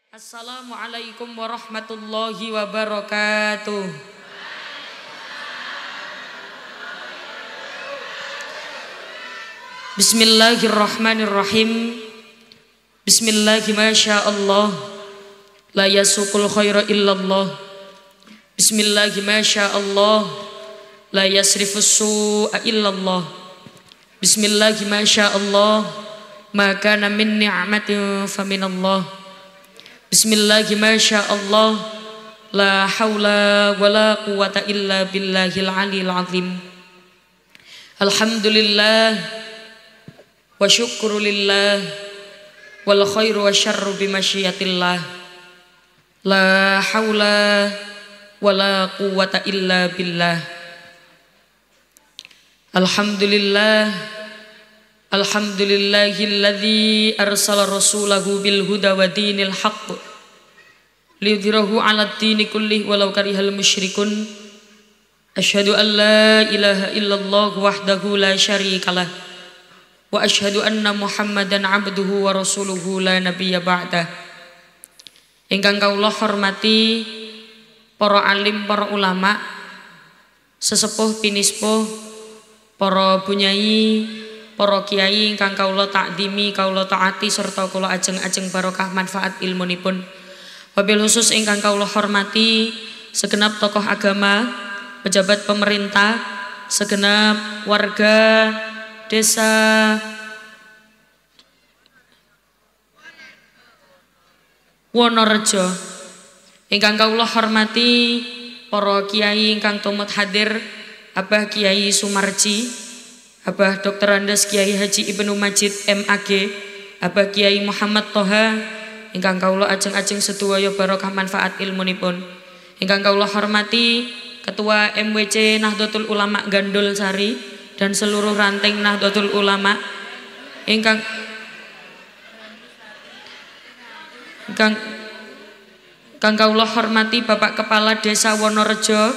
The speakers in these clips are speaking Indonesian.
Assalamualaikum warahmatullahi wabarakatuh. Bismillahirrahmanirrahim. Bismillahi masyaallah. La yasuqul khaira illallah. Bismillahi masyaallah. La yasrifus su'a illallah. Bismillahi masyaallah. Ma kana min ni'matin faminallah. Bismillahi masyaallah. La haula wala quwata illa billahil aliyil azim. Alhamdulillah wa syukrulillah wal khairu wa syarru bimasyiatillah. La haula wala quwata illa billah. Alhamdulillah. Alhamdulillahilladzi arsala rasulahu bil huda wa dinil haqq liyudhhirahu 'alad dini kullih walau karihal musyrikun. Asyhadu an la ilaha illallah wahdahu la syarikalah wa asyhadu anna Muhammadan 'abduhu wa rasuluhu la nabiyya ba'dah. Ingkang kawula hormati para alim, para ulama, sesepuh pinispuh, para bunyai, para kiai ingkang kawula takdimi, kawula taati serta kula ajeng-ajeng barokah manfaat ilmunipun. Wabil khusus ingkang kawula hormati segenap tokoh agama, pejabat pemerintah, segenap warga desa Wonorejo. Ingkang kawula hormati para kiai ingkang tumut hadir, Abah Kiai Sumarji, Abah Dr. Andes Kiai Haji Ibnu Majid MAG, Abah Kiai Muhammad Toha, ingkang kawula ajeng-ajeng sedaya barokah manfaat ilmunipun. Ingkang kawula hormati Ketua MWC Nahdlatul Ulama Gandul Sari dan seluruh ranting Nahdlatul Ulama. Ingkang kawula hormati Bapak Kepala Desa Wonorejo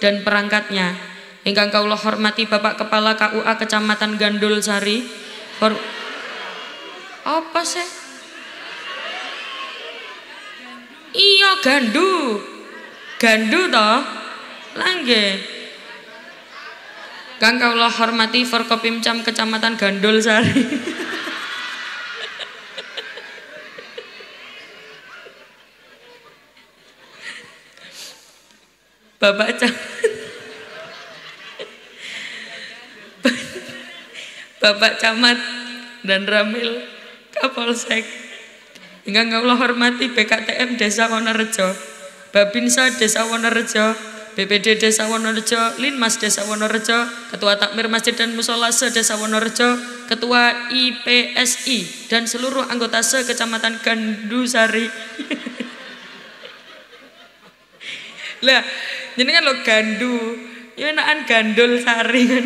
dan perangkatnya. Ingkang kawula hormati Bapak Kepala KUA Kecamatan Gandul Sari. Apa sih? Iya gandu toh langge. Kang kawula hormati Forkopimcam Kecamatan Gandul Sari. Bapak Camat dan Ramil Kapolsek. Ingkang kawula hormati BKTM Desa Wonorejo, Babinsa Desa Wonorejo, BPD Desa Wonorejo, Linmas Desa Wonorejo, Ketua Takmir Masjid dan Mushola se-Desa Wonorejo, Ketua IPSI dan seluruh anggota se-Kecamatan Gandusari. Lah, jenengan lo gandu, ya enakan Gandul Sari kan.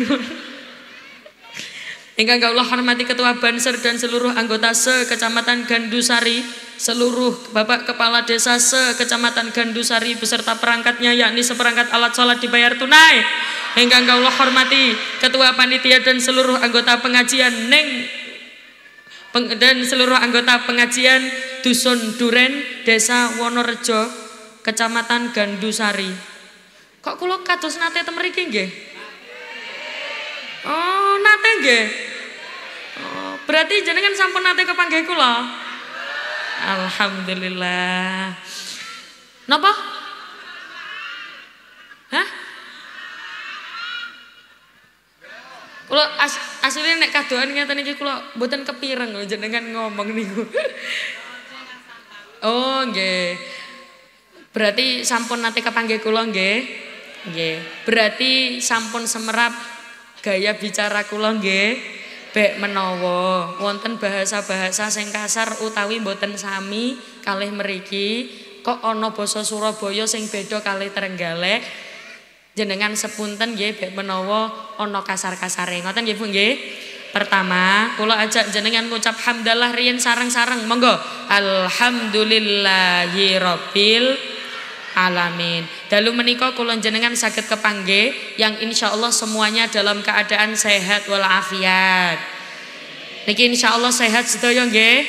Ingkang kawula hormati Ketua Banser dan seluruh anggota se-Kecamatan Gandusari, seluruh Bapak Kepala Desa se-Kecamatan Gandusari beserta perangkatnya, yakni seperangkat alat sholat dibayar tunai. Ingkang kawula hormati Ketua Panitia dan seluruh anggota pengajian dan seluruh anggota pengajian Dusun Duren Desa Wonorejo, Kecamatan Gandusari. Kok kula kados nate teng mriki nggih? Oh, nate nggih. Oh, berarti jenengan sampun nate kepanggih kula. Alhamdulillah. Napa? Hah? Kula asline nek kadoan ngeten iki kula mboten kepireng jenengan ngomong niku. Oh, nggih. Berarti sampun nate kepanggih kula nggih. Nggih. Berarti sampun semerap gaya bicara kula nggih. Bek menawa wonten bahasa-bahasa sing kasar utawi mboten sami kalih mriki, kok ana basa Surabaya sing beda kalih Trenggalek, jenengan sepunten nggih bek menawa ana kasar-kasare. Ngoten nggih Bu nggih. Pertama, kula ajak jenengan ngucap hamdalah riyen sareng-sareng. Monggo. Alhamdulillahirabbil alamin. Dalu menika kula jenengan saged kepanggih yang insyaallah semuanya dalam keadaan sehat walafiat. Niki insyaallah sehat sedaya nggih.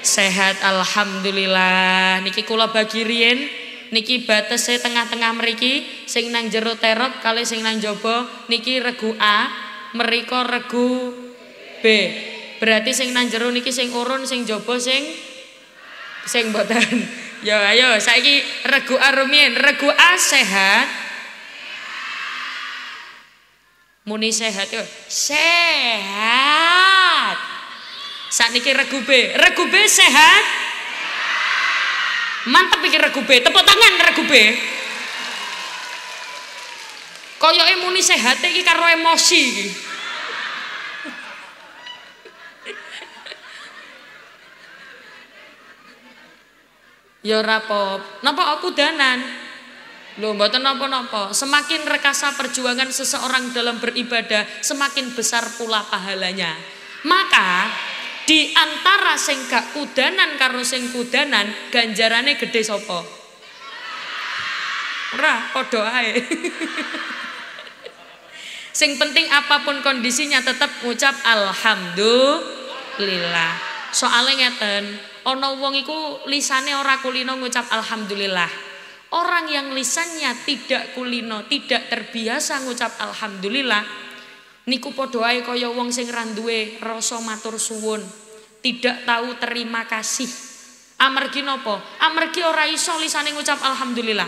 sehat alhamdulillah. Niki kula bagi riyen niki batese tengah-tengah mriki sing nang jero terop kali sing nang jaba niki regu A, mriko regu B. Berarti sing nang jero niki sing urun, sing jaba sing mboten. Ya ayo saiki regu A rumiyin, regu A sehat. Muni sehat yo. Sehat. Sakniki regu B. Regu B sehat. Mantep iki regu B. Tepuk tangan regu B. Koyoke muni sehat iki karo emosi iki. Ya ora apa. Napa aku danan? Lho mboten napa-napa. Semakin rekasa perjuangan seseorang dalam beribadah, semakin besar pula pahalanya. Maka di antara sing gak kudanan karo sing kudanan, ganjarane gede sapa? Ora, padha ae. Sing penting apapun kondisinya tetap ngucap alhamdulillah. Soalnya ngeten, ana wong iku lisane ora kulino ngucap alhamdulillah. Orang yang lisannya tidak kulino, tidak terbiasa ngucap alhamdulillah, niku padha ae kaya wong sing ra duwe rasa matur suwun, tidak tahu terima kasih. Amargi napa? Amargi ora iso lisane ngucap alhamdulillah.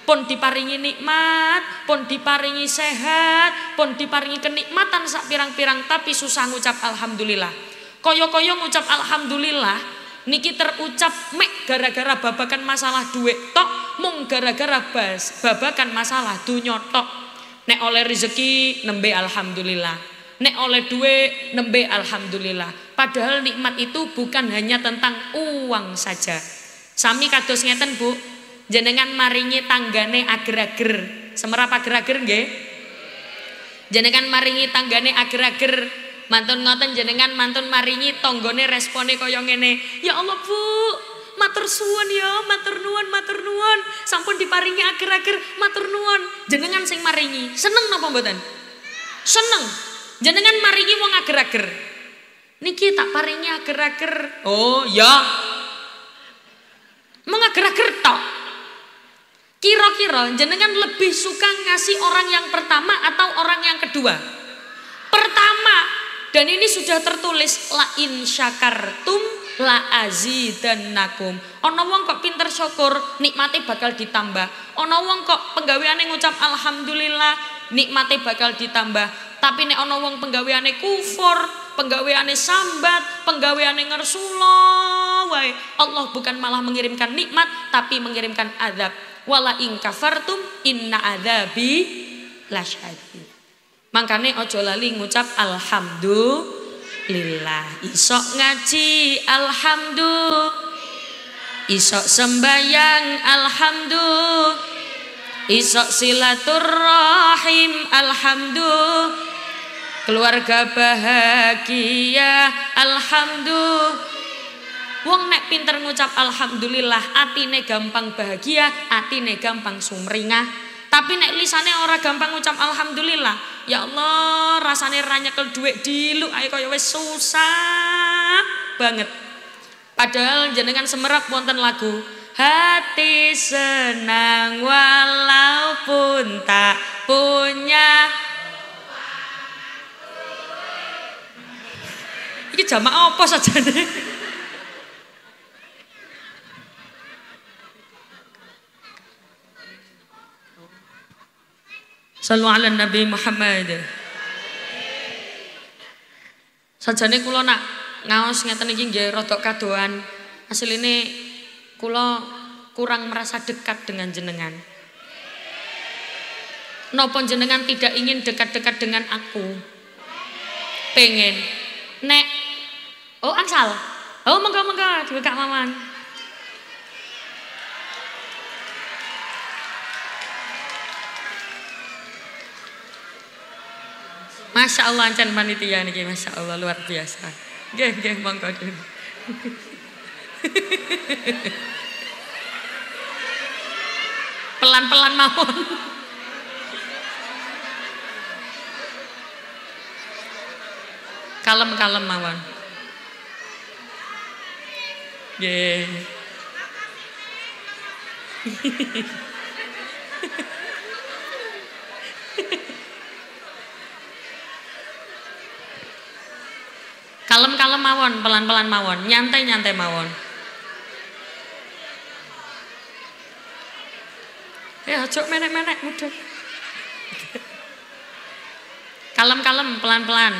Pun diparingi nikmat, pun diparingi sehat, pun diparingi kenikmatan sak pirang-pirang tapi susah ngucap alhamdulillah. Kaya-kaya ngucap alhamdulillah niki terucap mek gara-gara babakan masalah duit tok, mung gara-gara babakan masalah dunya tok. Nek oleh rezeki nembe alhamdulillah, nek oleh duit nembe alhamdulillah. Padahal nikmat itu bukan hanya tentang uang saja. Sami kados ngeten Bu, jenengan maringi tanggane ager-ager. Semerap ager-ager nggih? Jenengan maringi tanggane ager-ager. Mantun ngoten jenengan mantun maringi tanggane respone kaya ngene. Ya Allah Bu, matur suwun ya, matur nuwun. Sampun diparingi ager-ager, matur nuwun. Jenengan sing maringi. Seneng napa mboten? Seneng. Jenengan maringi wong ager-ager. Niki tak paringi ager-ager. Oh, ya. Mung ager-ager tok. Kira-kira jenengan lebih suka ngasih orang yang pertama atau orang yang kedua? Pertama. Dan ini sudah tertulis la in syakartum la azidannakum. Ana wong kok pinter syukur, nikmate bakal ditambah. Ana wong kok penggaweane ngucap alhamdulillah, nikmate bakal ditambah. Tapi nek ana wong penggaweane kufur, penggaweane sambat, penggaweane ngersula wae, Allah bukan malah mengirimkan nikmat tapi mengirimkan azab. Wala in kafartum inna adzabi lasyadid. Mangkane ojo lali ngucap alhamdulillah. Isok ngaji alhamdulillah, isok sembayang alhamdulillah, isok silaturrahim alhamdulillah, keluarga bahagia alhamdulillah. Wong nek pinter ngucap alhamdulillah, atine gampang bahagia, atine gampang sumringah. Tapi nek lisane ora gampang ngucap alhamdulillah, ya Allah rasane ra nyekel dhuwit diluk ae kaya wis susah banget. Padahal jenengan semerap wonten lagu hati senang walaupun tak punya. Iki jamak apa sajane? Sallu ala Nabi Muhammad. Sajane kula nak ngaos ngeten iki nggih rada kadoan. Asline kula kurang merasa dekat dengan jenengan. Napa jenengan tidak ingin dekat-dekat dengan aku? Pengen. Nek oh angsal. Oh monggo-monggo dibuka mawon. Masya Allah ancan panitia niki, masya Allah luar biasa. Nggih monggo. Pelan-pelan mawon. Kalem-kalem mawon. Nggih. Kalem-kalem mawon, pelan-pelan mawon, nyantai-nyantai mawon. Ya, aja menek-menek mudeng. Kalem-kalem, pelan-pelan.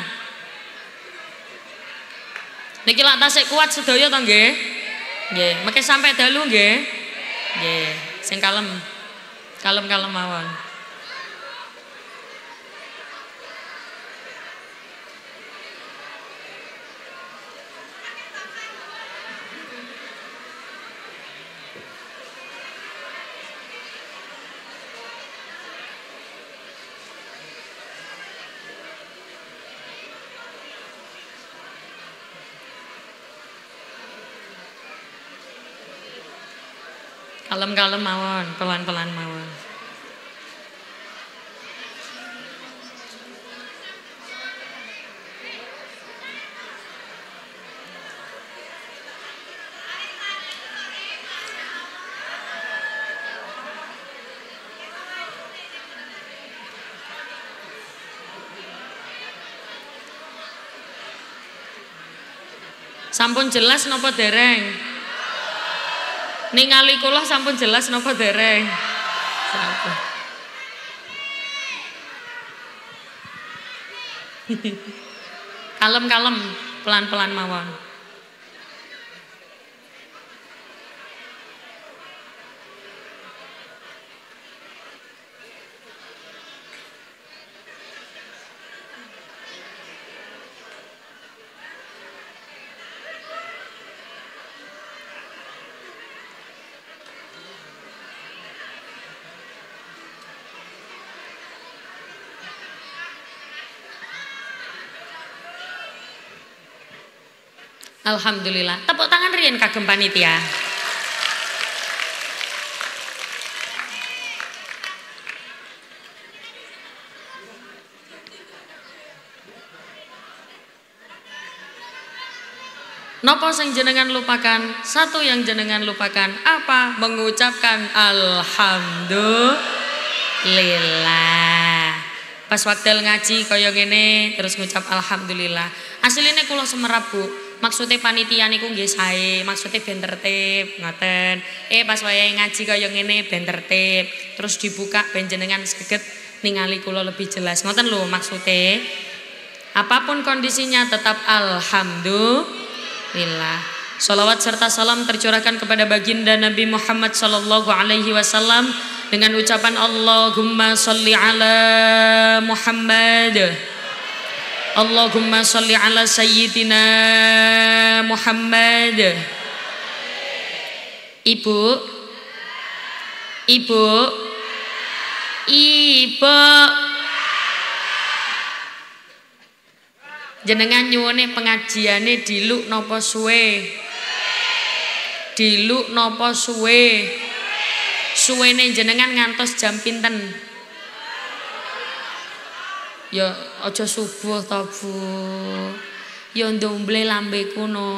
Niki lak tasik kuat sedaya to nggih? Nggih, mengke sampai dalu nggih? Nggih, sing kalem. Kalem-kalem mawon. Kalem-kalem mawon, pelan-pelan mawon. Sampun jelas napa dereng? Ningali kula sampun jelas napa dereng? Sampun. Kalem-kalem, pelan-pelan mawon. Alhamdulillah. Tepuk tangan riyen kagem panitia. Nopo sing jenengan lupakan? Satu yang jenengan lupakan apa? Mengucapkan alhamdulillah. Pas waktu ngaji kaya ngene terus ngucap alhamdulillah. Asline kula semerap Bu. Maksudnya panitia niku nggih sae, maksudnya ben tertib ngoten. Pas wayahe ngaji kaya ngene ben tertib, terus dibuka ben jenengan seget ningali kula lebih jelas. Ngoten lho maksudnya. Apapun kondisinya tetap alhamdulillah. Salawat serta salam tercurahkan kepada baginda Nabi Muhammad sallallahu alaihi wasallam dengan ucapan Allahumma sholli ala Muhammad. Allahumma sholli ala sayyidina Muhammad. Ibu, ibu, ibu. Jenengan nyuwune pengajiane diluk napa suwe? Diluk napa suwe? Suwene jenengan ngantos jam pinten? Ya aja subuh ta Bu. Ya ndomble lambe kuno.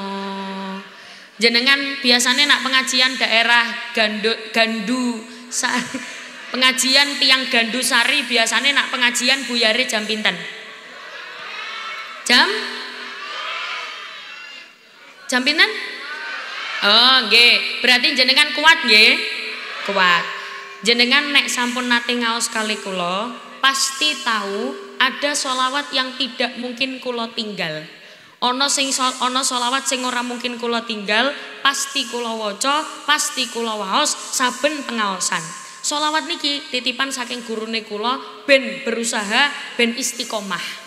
Jenengan biasanya nak pengajian daerah Gandu pengajian tiang Gandu Sari biasanya nak pengajian buyare jam pinten? Jam pinten? Oh nggih, berarti jenengan kuat nggih? Kuat. Jenengan nek sampun nate ngaos kali kula, pasti tahu ada sholawat yang tidak mungkin kula tinggal. Ono sholawat sing ora mungkin kula tinggal, pasti kula waca, pasti kula waos saben pengaosan. Sholawat niki titipan saking gurune kula ben berusaha ben istiqomah.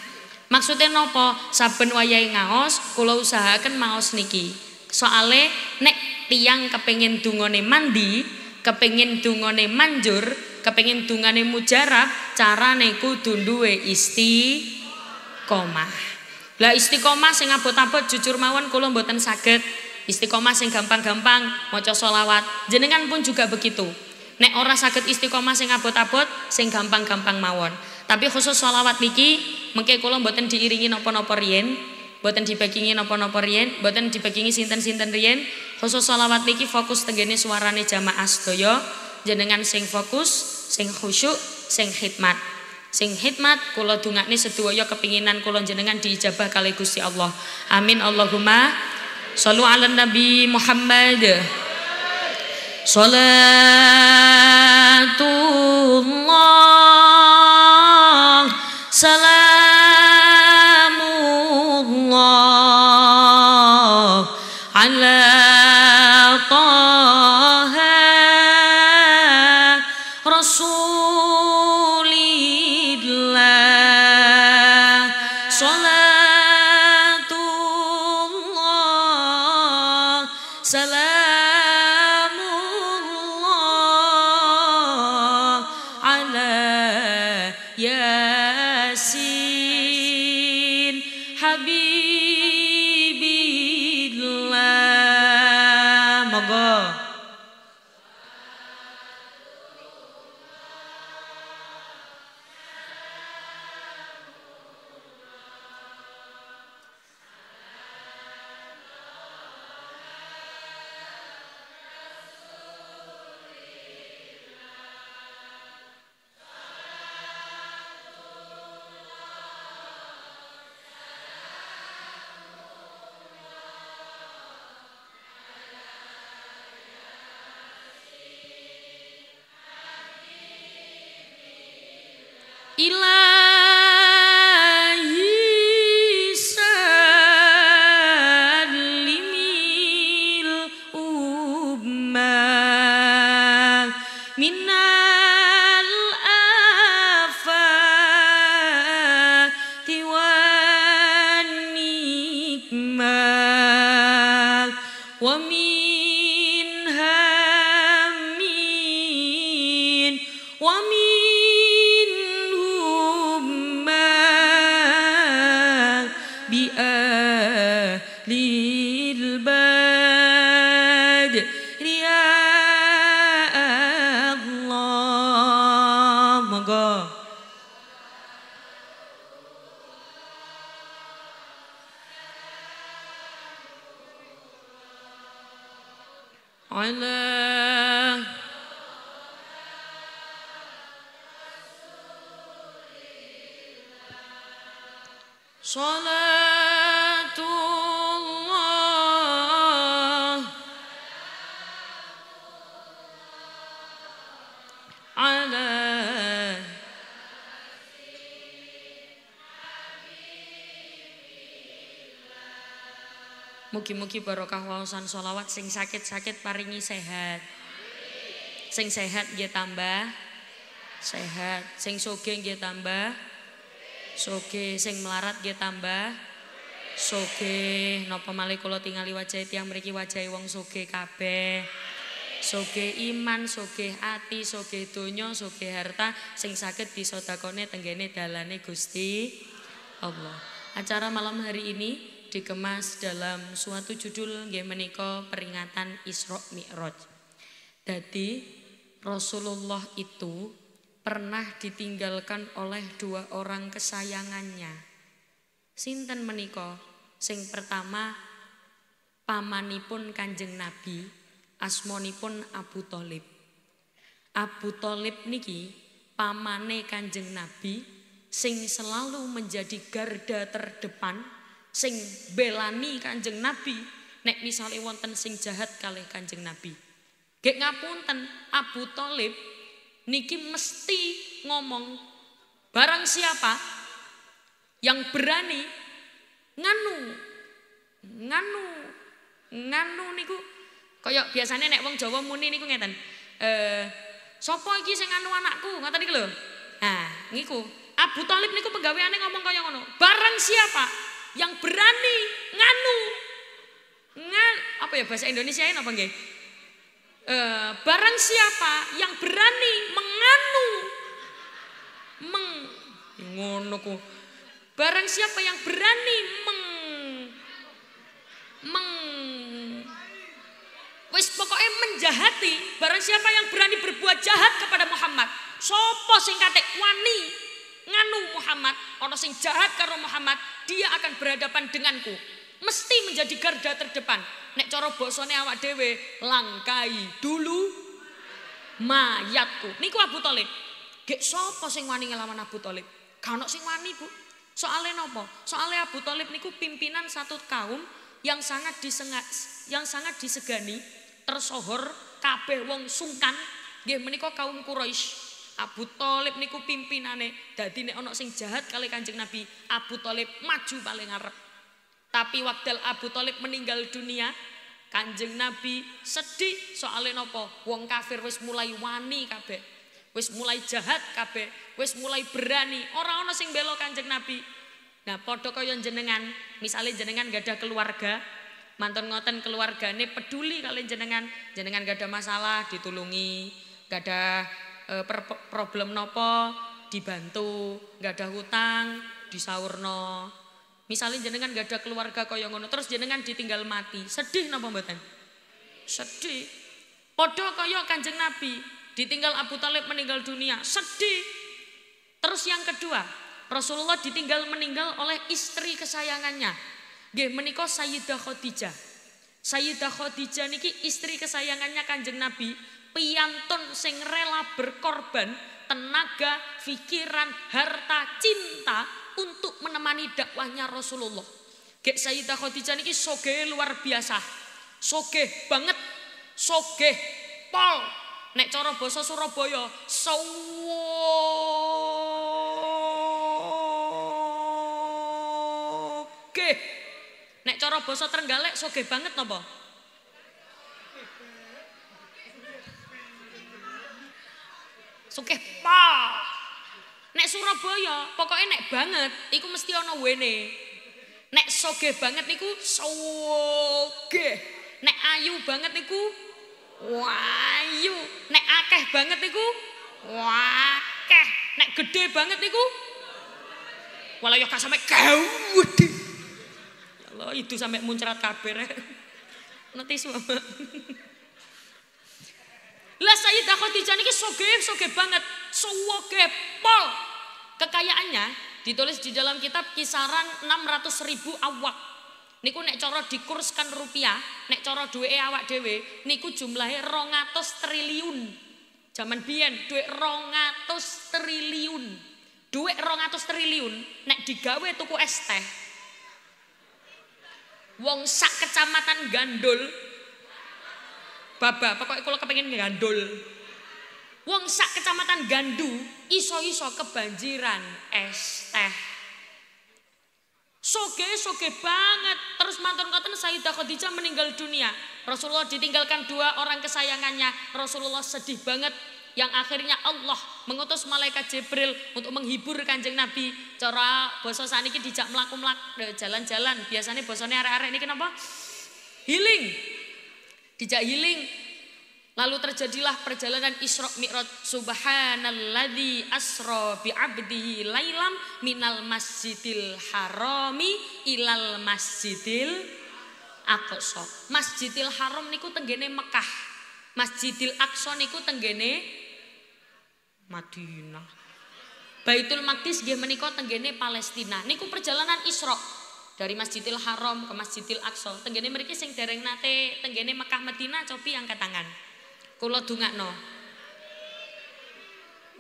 Maksudnya nopo? Saben wayahe ngaos kula usahaken maos niki. Soale nek tiyang kepengin dungane mandi, kepengin dungane manjur, kepengin dungane mujarab, carane kudu duwe istiqomah. Lah istiqomah sing abot-abot jujur mawon kula mboten saged. Istiqomah sing gampang-gampang maca sholawat. Jenengan pun juga begitu. Nek ora saged istiqomah sing abot-abot, sing gampang-gampang mawon. Tapi khusus sholawat niki mengke kula mboten diiringi napa-napa riyen. Boten dibagingi napa-napa riyen, boten dibagingi sinten-sinten riyen. Khusus sholawat niki fokus tenggene suarane jamaah sedaya. Jenengan sing fokus, sing khusyuk, sing khidmat. Sing khidmat kula dongakne sedaya kepinginan kula jenengan diijabah kalih Gusti Allah. Amin Allahumma shollu ala Nabi Muhammad. Salatullah salamullah ala taha rasulillah. Salatullah salamullah ala yasin habibillah. Monggo. Ilahi salimil ummah minal afati wan nikmah wa min hammin wa min lil bad ya Allah. Monggo. Allah salatullah ala mugi-mugi barokah waosan sholawat. Sing sakit-sakit paringi sehat. Sing sehat nggih tambah sehat, sing sugih nggih tambah sugih, sing melarat nggih tambah sugih. Napa malih kula tingali wajah tiyang mriki wajahe wong sugih kabeh. Sugih iman, sugih ati, sugih donya, sugih harta sing saged disedakone tenggene dalane Gusti Allah. Acara malam hari ini dikemas dalam suatu judul nggih menika peringatan Isra Mi'raj. Dadi Rasulullah itu pernah ditinggalkan oleh dua orang kesayangannya. Sinten menika? Sing pertama pamanipun Kanjeng Nabi, asmanipun Abu Thalib. Abu Thalib niki pamane Kanjeng Nabi sing selalu menjadi garda terdepan, sing belani Kanjeng Nabi nek misale wonten sing jahat kalih Kanjeng Nabi. Gek ngapunten, Abu Thalib niki mesti ngomong, barang siapa yang berani nganu niku kaya biasanya nek wong Jawa muni niku ngeten. Sapa iki sing nganu anakku? Ngoten niku lho. Nah, niku Abu Thalib niku penggaweane ngomong kaya ngono. Barang siapa yang berani apa ya bahasa Indonesia ini apa nggih? Barang siapa yang berani ngono ku. Barang siapa yang berani wis pokoknya menjahati, barang siapa yang berani berbuat jahat kepada Muhammad, sapa sing katik wani nganu Muhammad, ana sing jahat karo Muhammad, dia akan berhadapan denganku. Mesti menjadi garda terdepan. Nek cara basane awak dhewe, langkai dulu mayatku. Niku Abu Thalib. Gek sapa sing wani ngelawan Abu Thalib? Gak ono sing wani, Bu. Soale napa? Soale Abu Thalib niku pimpinan satu kaum yang sangat disegani, tersohor kabeh wong sungkan. Nggih menika kaum Quraisy. Abu Thalib niku pimpinane. Dadi nek ana sing jahat kali Kanjeng Nabi, Abu Thalib maju paling ngarep. Tapi waktu Abu Thalib meninggal dunia, Kanjeng Nabi sedih soalnya napa? Wong kafir wis mulai wani kabeh. Wis mulai jahat kabeh, wis mulai berani. Ora ana sing bela Kanjeng Nabi. Nah, padha kaya jenengan, misale jenengan gak ada keluarga, mantun ngoten keluargane peduli kalian jenengan gak ada masalah ditulungi, gak ada problem nopo dibantu, gak ada hutang disaurno. Misalnya jenengan gak ada keluarga kaya ngono terus jenengan ditinggal mati, sedih napa mboten? Sedih. Padha kaya Kanjeng Nabi ditinggal Abu Thalib meninggal dunia, sedih. Terus yang kedua, Rasulullah ditinggal meninggal oleh istri kesayangannya. Nggih menika Sayyidah Khadijah. Sayyidah Khadijah niki istri kesayangannya Kanjeng Nabi, piyantun sing rela berkorban tenaga, pikiran, harta, cinta untuk menemani dakwahnya Rasulullah. Gek Sayyidah Khadijah niki sogeh luar biasa. Sogeh banget. Sogeh pol. Nek cara basa Surabaya, sogeh. Nek cara basa Trenggalek sogeh banget napa? Sogeh pol. Nek Surabaya pokoknya nek banget iku mesti ana wene. Nek sogeh banget niku sogeh. Nek ayu banget niku wayu. Nek akeh banget niku wakeh. Nek gede banget niku walau ya gak sampe gawede. Ya Allah itu sampe muncrat kabeh. Nanti semua. Lah Sayyidah Khadijah niki sogeh banget, sogeh pol. Kekayaannya ditulis di dalam kitab kisaran 600.000 awak. Niku nek cara dikurskan rupiah, nek cara duweke awak dhewe niku jumlahe 200 triliun. Zaman biyen duit 200 triliun. Duit 200 triliun nek digawe tuku es teh. Wong sak kecamatan Gandul Baba, pokoknya kalau kepengen ngandul. Wong sak kecamatan Gandu iso-iso kebanjiran es teh. Soge banget. Terus mantun ngoten Sayyidah Khadijah meninggal dunia. Rasulullah ditinggalkan 2 orang kesayangannya. Rasulullah sedih banget. Yang akhirnya Allah mengutus malaikat Jibril untuk menghibur Kanjeng Nabi. Cara basa saniki dijak mlaku-mlaku jalan-jalan. Biasanya basane arek-arek niki napa? Healing. Dijak healing. Lalu terjadilah perjalanan Isra Mi'raj. Subhanalladzi asra bi 'abdihi lailam minal masjidil harami ilal masjidil aqsa. Masjidil Haram niku tenggene Mekah. Masjidil Aqsa niku tenggene Madinah. Baitul Maqdis nggih menika tenggene Palestina. Niku perjalanan Isra. Dari Masjidil Haram ke Masjidil Aqsa. Tenggene mriki sing dereng nate tenggene Mekah Madinah cobi angkat tangan. Kula dongakno.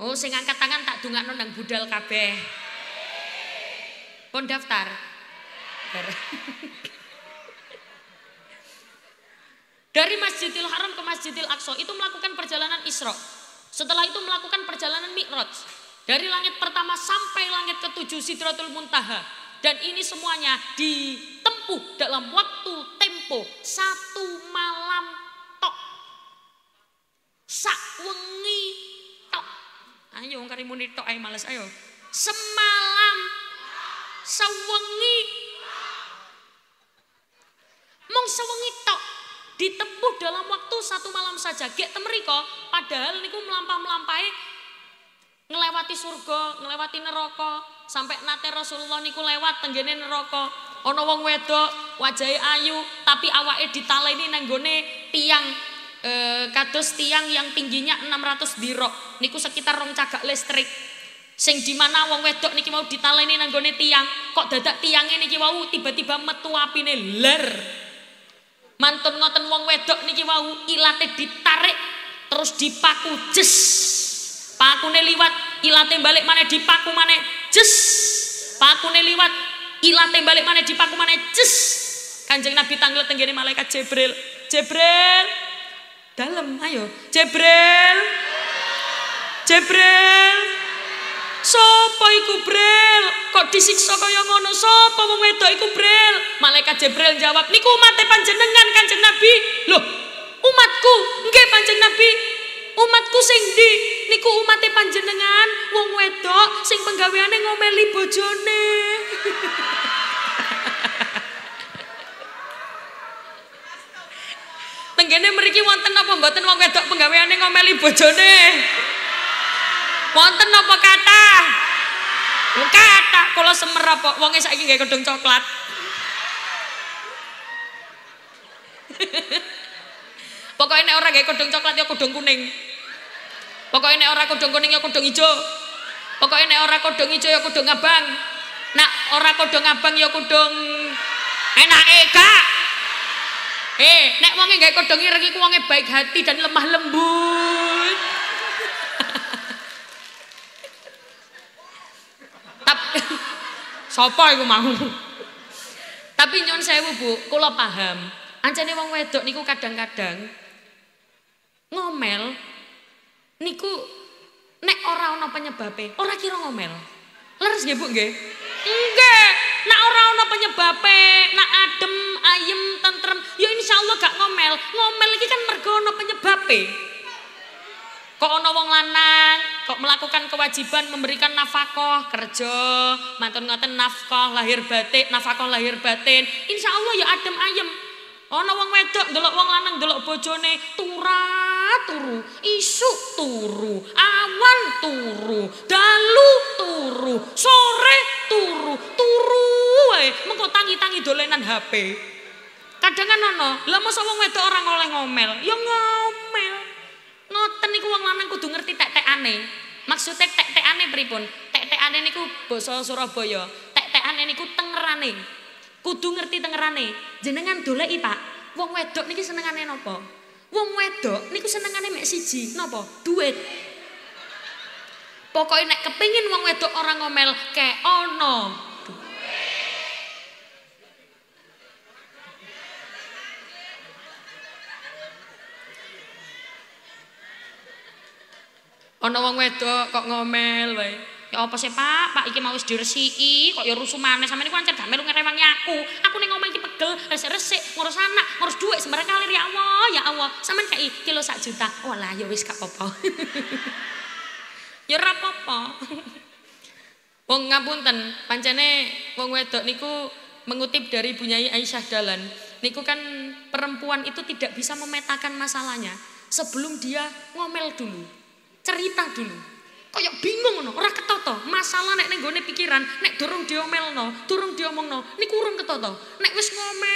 Oh, sing angkat tangan tak dongakno nang budal kabeh. Pun daftar. Dari Masjidil Haram ke Masjidil Aqsa itu melakukan perjalanan Isra. Setelah itu melakukan perjalanan Mi'raj. Dari langit pertama sampai langit ke-7 Sidratul Muntaha. Dan ini semuanya ditempuh dalam waktu tempo 1 malam tok. Sak wengi tok. Ayo kari muni tok ae males ayo. Semalam sewengi. Mung sewengi tok ditempuh dalam waktu 1 malam saja. Gek temeriko padahal niku melampah-melampahi ngelewati surga, ngelewati neraka. Sampai nate Rasulullah niku lewat tenggene neraka. Ana wong wedok wajahe ayu tapi awake ditaleni nang gone tiang kados tiang yang tingginya 600 dirok. Niku sekitar 2 cagak listrik. Sing dimana wong wedok niki mau ditaleni nang gone tiang, kok dadak tiange niki wau tiba-tiba metu apine ler. Mantun ngoten wong wedok niki wau ilate ditarik terus dipaku jes. Pakune liwat, ilate balik maneh dipaku maneh jes. Pakune liwat, ilate balik maneh dipaku maneh jes. Kanjeng Nabi tanggel tenggene malaikat Jibril. Jibril. Dalem ayo. Jibril. Jibril. Sopo iku Bril? Kok disiksa kaya ngono? Sopo wong wedok iku Bril? Malaikat Jibril jawab, niku umate panjenengan Kanjeng Nabi. Loh, umatku? Nggih Kanjeng Nabi. Umatku sing ndi? Niku umate panjenengan, wong wedok sing penggaweane ngomeli bojone. Tenggene mriki wonten apa mboten wong wedok penggaweane ngomeli bojone? Wonten apa kata? Kata kula semer apa wonge saiki nggawe kodhong coklat. Pokoke nek ora nggawe kodhong coklat ya kodhong kuning. Pokoke nek ora kodhong kuning ya kodhong ijo. Pokoke nek ora kodhong ijo ya kodhong abang. Nak ora kodhong abang ya kodhong enake gak. Nek wonge nggawe kodhong ireng iku wonge baik hati dan lemah lembut. Sapa iku mau? Tapi nyuwun sewu Bu, kula paham. Ancene wong wedok niku kadang-kadang ngomel niku nek ora ana penyebabe, ora kira ngomel. Leres nggih Bu nggih? Nggih, nek ora ana penyebabe, nek adem, ayem, tentrem, ya insyaallah gak ngomel. Ngomel iki kan mergo ana penyebabe. Kok ana wong lanang kok melakukan kewajiban memberikan nafkah kerja, mantun ngoten nafkah lahir batin, nafkah lahir batin. Insyaallah ya adem ayem. Ana wong wedok ndelok wong lanang ndelok bojone turu, isuk turu, awan turu, dalu turu, sore turu wae mengko tangi-tangi dolenan HP. Kadang kan ana, lha mosok wong wedok ora oleh ngomel, ya ngomel. Ngoten niku wong lanang kudu ngerti tek-tekane. Maksude tek-tekane pripun? Tek-tekane niku basa Surabaya. Tek-tekane niku tengerane. Kudu ngerti tengerane. Jenengan doleki, Pak. Wong wedok niki senengane napa? Wong wedok niku senengane mek siji, napa? Duit. Pokoke nek kepengin wong wedok ora ngomel, kek ana ana wong wedok kok ngomel wae. Ya apa sih Pak? Pak iki mau wis diresiki kok ya rusuh maneh. Sampeyan niku pancen gak melu ngerewangi aku. Aku ning ngomong iki pegel, resik-resik, ngurus anak, ngurus duit sembarang kalir ya Allah, ya Allah. Sampeyan kei kilo 1 juta. Walah ya wis gak apa-apa. Ya ora apa-apa. Wong ngapunten, pancene wong wedok niku mengutip dari Bu Nyai Aisyah Dahlan. Niku kan perempuan itu tidak bisa memetakan masalahnya sebelum dia ngomel dulu. Cerita dulu, kayak bingung no, ora ketoto. Masalah nek ning gone pikiran, nek durung diomelno, durung diomongno, niku urung ketoto. Nek wis ngomel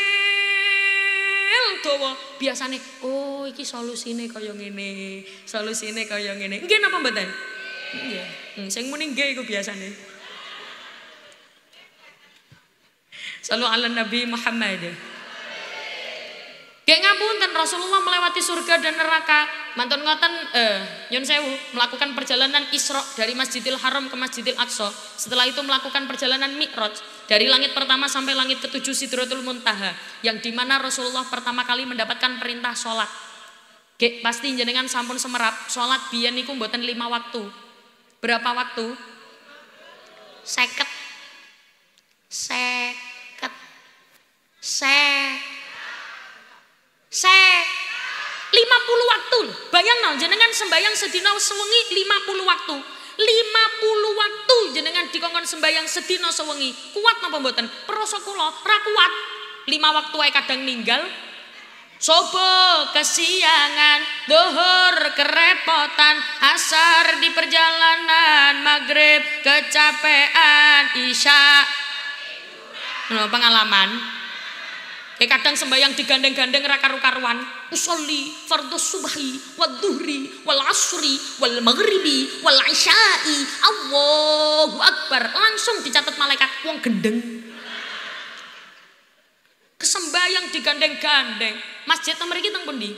dawa, biasane oh iki solusine kaya ngene, solusine kaya ngene. Nggih napa mboten? Nggih. Sing muni nggih iku biasane. Sallu ala Nabi Muhammad. Gek ngapunten Rasulullah melewati surga dan neraka. Mantun ngoten nyun sewu melakukan perjalanan Isra dari Masjidil Haram ke Masjidil Aqsa. Setelah itu melakukan perjalanan Mi'raj dari langit pertama sampai langit ke-7 Sidratul Muntaha, yang dimana Rasulullah pertama kali mendapatkan perintah sholat. Gek pasti jenengan sampun semerap sholat biyen niku mboten 5 waktu. Berapa waktu? 50 waktu. Bayang no, jenengan sembayang sedina sewengi 50 waktu. 50 waktu jenengan dikongkon sembayang sedina sewengi. Kuat napa mboten? Perasa kula ra kuat. 5 waktu ae kadang ninggal. Subuh kesiangan, zuhur kerepotan, asar di perjalanan, maghrib kecapean, isya pengalaman. Kadang sembayang digandeng-gandeng ra karu-karuan. Usolli fardhus subhi wad dhuhri wal asri wal maghribi wal isya'i. Allahu akbar. Langsung dicatat malaikat wong gendeng. Kesembayang digandeng-gandeng. Masjid mriki teng pundi?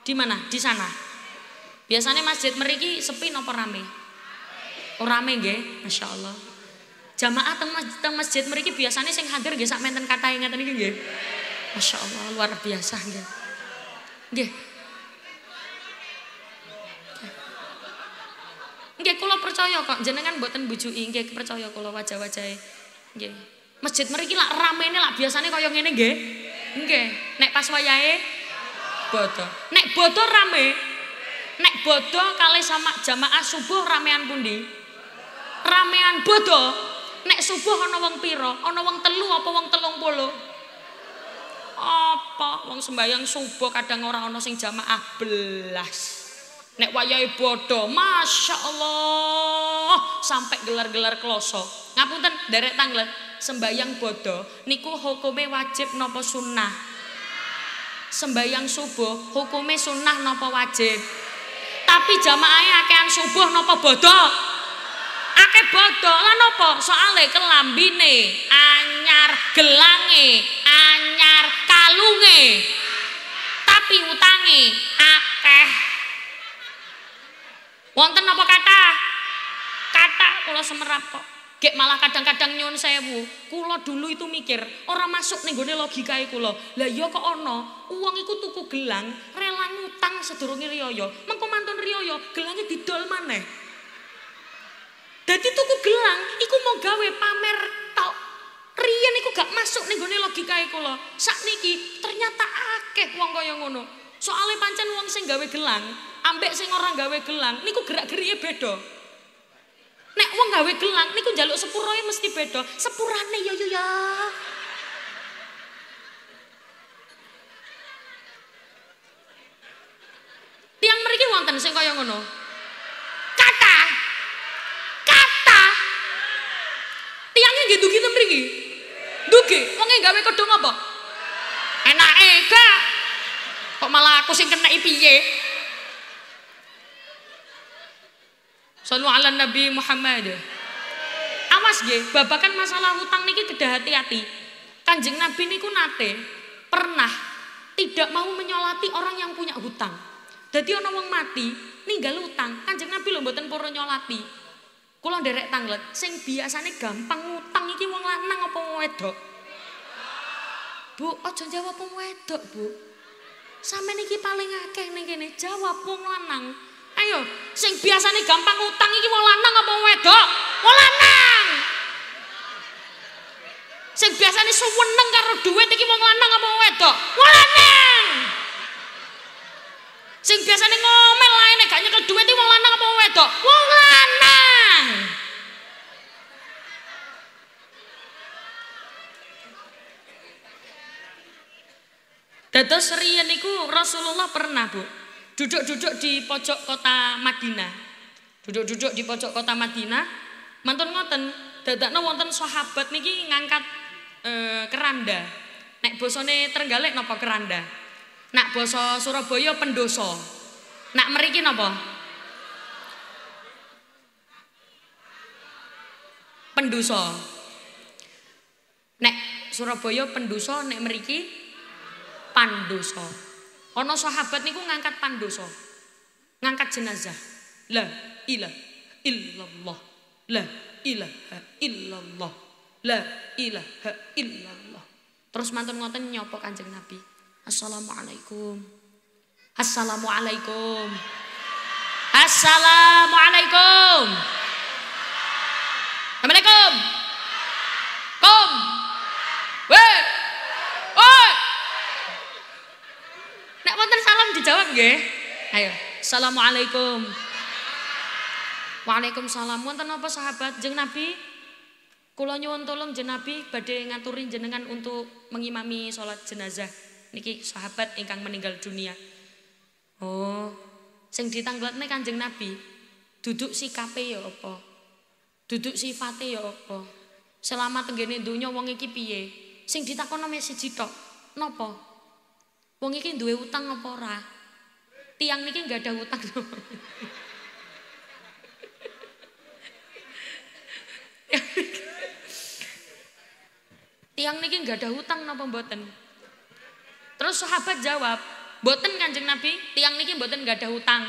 Di mana? Di sana. Biasanya masjid mriki sepi napa rame? Oh rame nggih, masyaallah. Jamaah teng masjid mriki biasanya sing hadir nggih sak menten katahe ngeten iki nggih. Masyaallah luar biasa nggih. Nggih. Nggih kula percaya kok jenengan mboten bujuki nggih percaya kula wajah-wajahe. Nggih. Masjid mriki lak ramene lak biasane kaya ngene nggih. Nggih. Nek pas wayahe bodo. Nek bodo rame. Nek bodo kalih sama jamaah subuh ramean pundi? Ramean bodo. Nek subuh ana wong pira? Ana wong 3 apa wong 30? Apa wong sembayang subuh kadang ora ana sing jamaah belas. Nek wayahe bodo, Masya Allah sampai gelar-gelar kloso. Ngapunten derek tanglet sembayang bodo niku hukume wajib napa sunnah? Sembayang subuh hukume sunnah napa wajib? Tapi jamaahnya akehan subuh napa bodo? Akeh bodo lan napa? Soale kelambine anyar, gelange anyar, kalunge. Tapi utange akeh. Wonten napa kata? Kata kula semerap kok. Gek malah kadang-kadang nyuwun sewu. Kula dulu itu mikir, ora masuk ning gone logikae kula. Lah iya kok ana wong iku tuku gelang, rela ngutang sedurunge riyaya. Mengko mantun riyaya, gelange didol maneh. Dadi tuku gelang iku mau gawe pamer tok. Riyen iku gak masuk ning gone logikae kula. Sakniki ternyata akeh wong kaya ngono. Soale pancen wong sing gawe gelang ambek sing ora gawe gelang niku gerak-gerike beda. Nek wong gawe gelang niku njaluk sepurane mesti beda. Sepurane ya. Tiang mriki wonten sing kaya ngono. Kata. Tiangnya nggih dugi ten mriki. Dugi, wonge gawe kedhong apa? Enake gak. Kok malah aku sing kena piye? Sallu ala Nabi Muhammad. Awas nggih, babakan masalah hutang niki kedah hati-hati. Kanjeng Nabi niku nate pernah tidak mau menyolati orang yang punya hutang. Dadi ana wong mati ninggal hutang, Kanjeng Nabi lho mboten purun nyolati. Kula nderek tanglet, sing biasane gampang ngutang iki wong lanang apa wong wedok? Bu, aja jawab wong wedok, Bu. Sampeyan iki paling akeh ning kene jawab wong lanang. Ayo, sing biasane gampang ngutang iki wong lanang apa wong wedok? Wong lanang. Sing biasane suweneng karo dhuwit iki wong lanang apa wong wedok? Wong lanang. Sing biasane ngomel ae nek gak nyekel dhuwit iki wong lanang apa wong wedok? Wong lanang. Dados riyen niku Rasulullah pernah, Bu, duduk-duduk di pojok kota Madinah. Duduk-duduk di pojok kota Madinah, mantun ngoten, dadakno wonten sahabat niki ngangkat keranda. Nek basane Trenggalek napa keranda? Nak basa Surabaya pendoso. Nak mriki napa? Pendoso. Nek Surabaya pendoso, nek mriki pandoso. Ana sahabat niku ngangkat pandoso. Ngangkat jenazah. La ilaha illallah. La ilaha illallah. La ilaha illallah. Terus mantun ngoten nyapa Kanjeng Nabi. Assalamualaikum. Assalamualaikum. Assalamualaikum. Assalamualaikum. Kom. Weh. Oi. Nek wonten salam dijawab nggih. Ayo. Assalamualaikum. Waalaikumsalam. Wonten apa sahabat Jeng Nabi? Kula nyuwun tolong Jeng Nabi badhe ngaturi jenengan untuk mengimami salat jenazah. Niki sahabat ingkang meninggal dunia. Oh, sing ditangletne Kanjeng Nabi, duduk sikape ya apa? Duduk sifate ya apa? Selama tenggene donya wong iki piye? Sing ditakono mek siji tok. Napa? Wong iki duwe utang apa ora? Tiang niki enggak ada utang. Tiang niki enggak ada hutang napa mboten? Terus sahabat jawab, mboten Kanjeng Nabi, tiang niki mboten enggak ada hutang.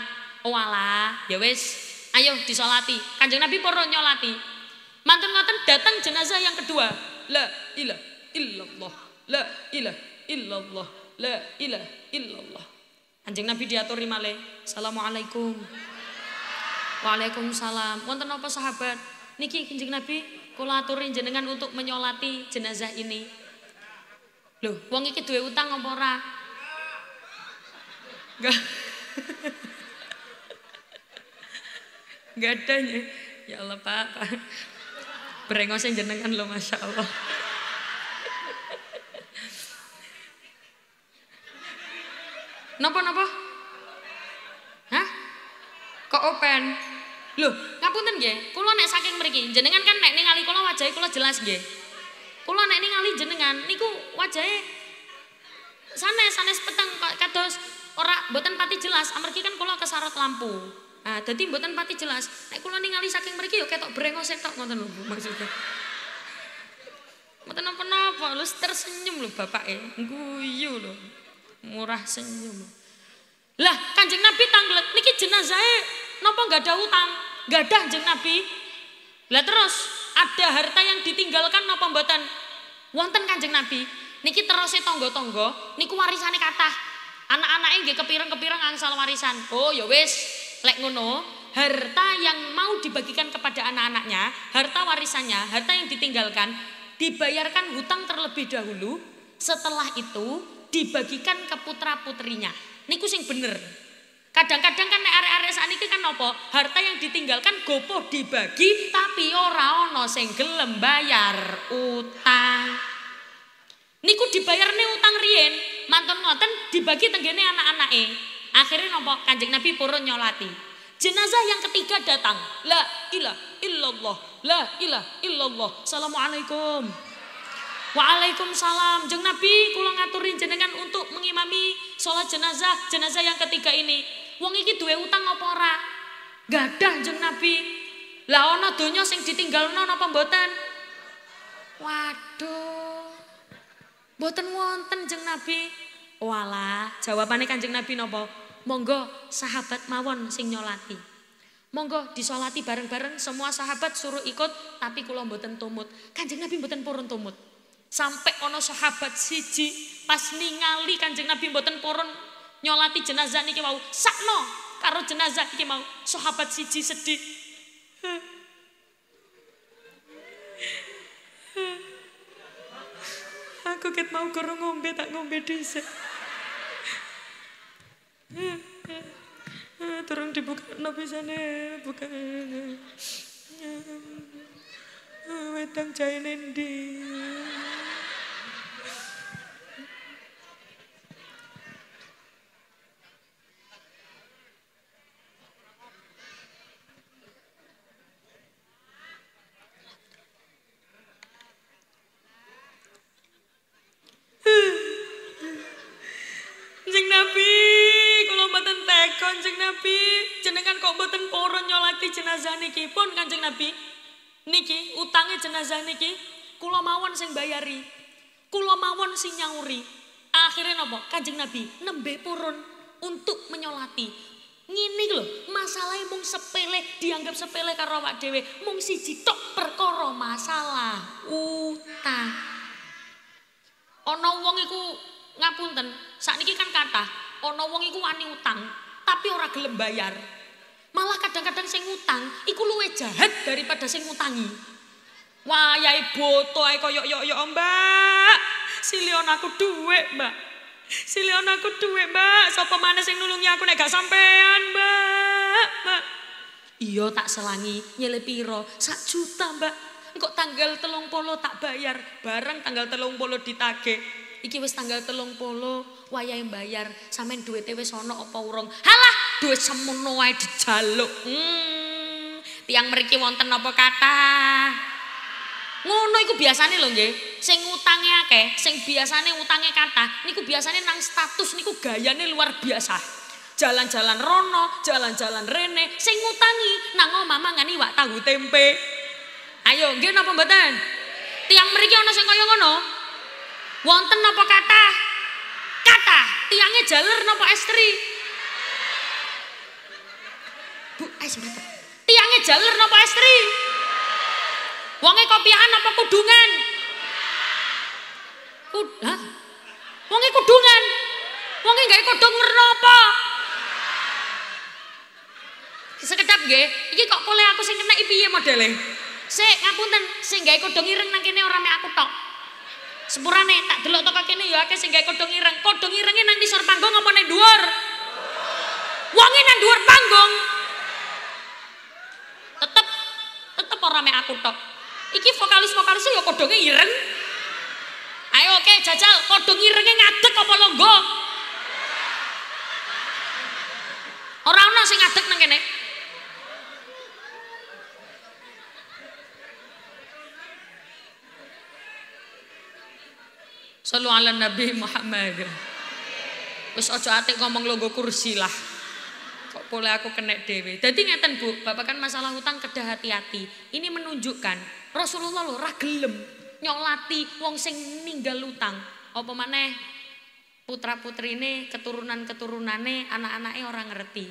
Oh alah, ya wis, ayo disolati. Kanjeng Nabi poro nyolati. Mantun ngoten datang jenazah yang kedua. La ilaha illallah. La ilaha illallah. La ilaha illallah. Kanjeng Nabi diaturi malih. Assalamualaikum. Waalaikumsalam. Wonten napa sahabat? Niki Kanjeng Nabi kula aturi jenengan untuk menyolati jenazah ini. Loh, wong iki duwe utang apa ora? Enggak. Enggak adanya. Ya Allah, Pak. Brengose jenengan lo, Masya Allah. Napa? Hah? Kok open? Loh, ngapunten nggih. Kula nek saking mriki, jenengan kan nek ningali kula wajahe kula jelas nggih. Kula nek ningali jenengan niku wajahe sanes peteng kados ora mboten pati jelas, amargi kan kula kesarot lampu. Nah, dadi mboten pati jelas. Nek kula ningali saking mriki ya ketok brengose tok ngoten lho maksudnya. Mboten napa-napa, lho tersenyum lho bapake. Guyu lho. Murah senyum. Lah, Kanjeng Nabi tanglet niki jenazahe napa enggak ada utang? Enggak ada Kanjeng Nabi. Lah terus ada harta yang ditinggalkan napa mboten? Wonten Kanjeng Nabi. Niki terose tangga-tangga niku warisane kathah. Anak-anake nggih kepireng-kepireng angsal warisan. Oh ya wis, lek ngono, harta yang mau dibagikan kepada anak-anaknya, harta warisannya, harta yang ditinggalkan dibayarkan hutang terlebih dahulu, setelah itu dibagikan ke putra-putrinya. Niku sing bener. Kadang-kadang kan nek arek-arek sakniki kan napa? Harta yang ditinggalkan gopoh dibagi tapi ora ana sing gelem bayar utang. Niku dibayarne utang riyen, mantun ngoten dibagi tenggene anak-anake. Akhirnya napa? Kanjeng Nabi purun nyolati. Jenazah yang ketiga datang. La ilaha illallah. La ilaha illallah. Assalamualaikum. Waalaikumsalam. Jeng Nabi kula ngaturin jenengan untuk mengimami sholat jenazah yang ketiga ini. Wong iki duwe utang apa ora? Gadah Jeng Nabi. Lah ana donya sing ditinggalno napa mboten? Waduh. Mboten wonten Jeng Nabi. Walah, jawabane Kanjeng Nabi napa? Monggo sahabat mawon sing nyolati. Monggo disolati bareng-bareng, semua sahabat suruh ikut, tapi kula mboten tumut. Kanjeng Nabi mboten purun tumut. Sampai ono sahabat siji pas ningali Kanjeng Nabi mboten purun nyolati jenazah niki mau, sakno karo jenazah niki mau, sahabat siji sedih. Aku ket mau goro ngombe tak ngombe dhisik. Turun dibuka pisane, buka. Wedang jahe nendi. Kanjeng Nabi, kula mboten teka Kanjeng Nabi, jenengan kok mboten purun nyolati jenazah niki pun Kanjeng Nabi. Niki utangnya jenazah niki kula mawon sing bayari. Kula mawon sing nyauri. Akhirnya napa? Kanjeng Nabi nembe purun untuk menyolati. Ngene lho, masalahe mung sepele, dianggap sepele karo awak dhewe, mung siji tok perkara masalah utang. Ana wong iku ngapunten, sakniki kan kathah, ana wong iku wani utang, tapi ora gelem bayar. Malah kadang-kadang sing utang iku luwih jahat daripada sing ngutangi. Wayahe boto ae koyo yo Mbak. Silion aku dhuwit, Mbak. Silion aku dhuwit, Mbak. Sapa maneh sing nulungi aku nek gak sampean, Mbak. Mbak. Iya tak selangi, nyele piro? 1 juta, Mbak. Engko tanggal 30 tak bayar, bareng tanggal 30 ditagih. Iki wis tanggal 30, wayahe bayar. Sampeyan duwite wis ana apa urung? Halah, duit semono wae dijaluk. Tiang mriki wonten apa kathah? Ngono iku biasane lho nggih. Sing utange akeh, sing biasane utange kathah, niku biasane nang status niku gayane luar biasa. Jalan-jalan rono, jalan-jalan rene, sing ngutangi nang omah mangani wak tahu tempe. Ayo, nggih napa mboten? Tiang mriki ana sing kaya ngono? Wonten napa kathah? Kathah. Tiange jaler napa estri? Bu, sebentar. Tiange jaler napa estri? Wonge kopiahan apa kudungan? Hah? Wonge kudungan. Wonge gawe kodhong werna apa? Sekedap nggih, iki kok boleh aku sing kena piye modele? Sik ngapunten, sing gawe kodhong ireng nang kene ora mek aku tok. Sepurane tak delok toko kene ya akeh sing gawe kodhong ireng. Kodhong irenge nang ngisor panggung apa nang dhuwur? Wonge nang dhuwur panggung. Tetep ora mek aku tok. Iki vokalis-vokalis ya kodhonge ireng. Ayo oke jajal kodhong irenge ngadeg apa longgo? Ora ana sing ngadeg nang kene. Sallu ala Nabi Muhammad. Wis aja atik ngomong longgo kursi lah. Kok boleh aku kena dhewe. Dadi ngeten Bu, babakan masalah hutang kedah hati-hati. Ini menunjukkan Rasulullah lho ra gelem nyolati wong sing ninggal utang. Apa maneh putra-putrine, keturunan-keturunane, anak-anake ora ngerti.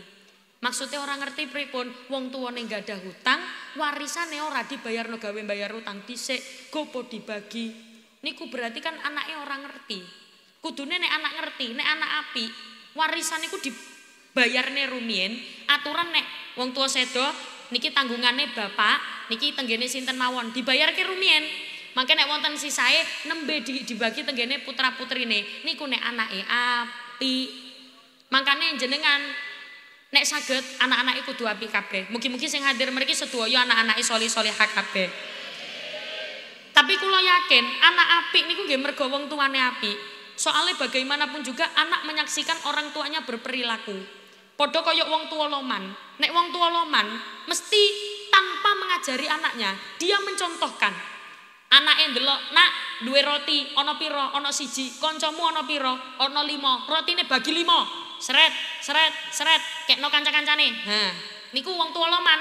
Maksudnya orang ngerti pripun, wong tuwane gak ada hutang, warisane ora dibayarno gawe bayar utang dhisik, gopo dibagi. Niku berarti kan anake orang ngerti. Kudune nek anak ngerti, nek anak apik, warisan niku dibayarne rumiyin, aturan nek wong tua sedo niki tanggungane bapak, niki tenggene sinten mawon, dibayarke rumiyin. Mangke nek wonten sisae nembe dibagi tenggene putra-putrine. Niku nek anake apik. Mangkane jenengan nek saged anak-anake kudu apik kabeh. Mugi-mugi sing hadir mriki sedaya anak-anake solih-solihah kabeh. Tapi kula yakin anak apik niku nggih mergo wong tuane apik. Soalnya bagaimanapun juga anak menyaksikan orang tuanya berperilaku. Padha kaya wong tuwa loman. Nek wong tuwa loman mesti tanpa mengajari anaknya, dia mencontohkan. Anake ndelok, "Nak, duwe roti ana pira? Ana siji. Kancamu ana pira? Ana 5. Rotine bagi 5. Seret, seret, seret, kekno kanca-kancane." Nah, niku wong tuwa loman.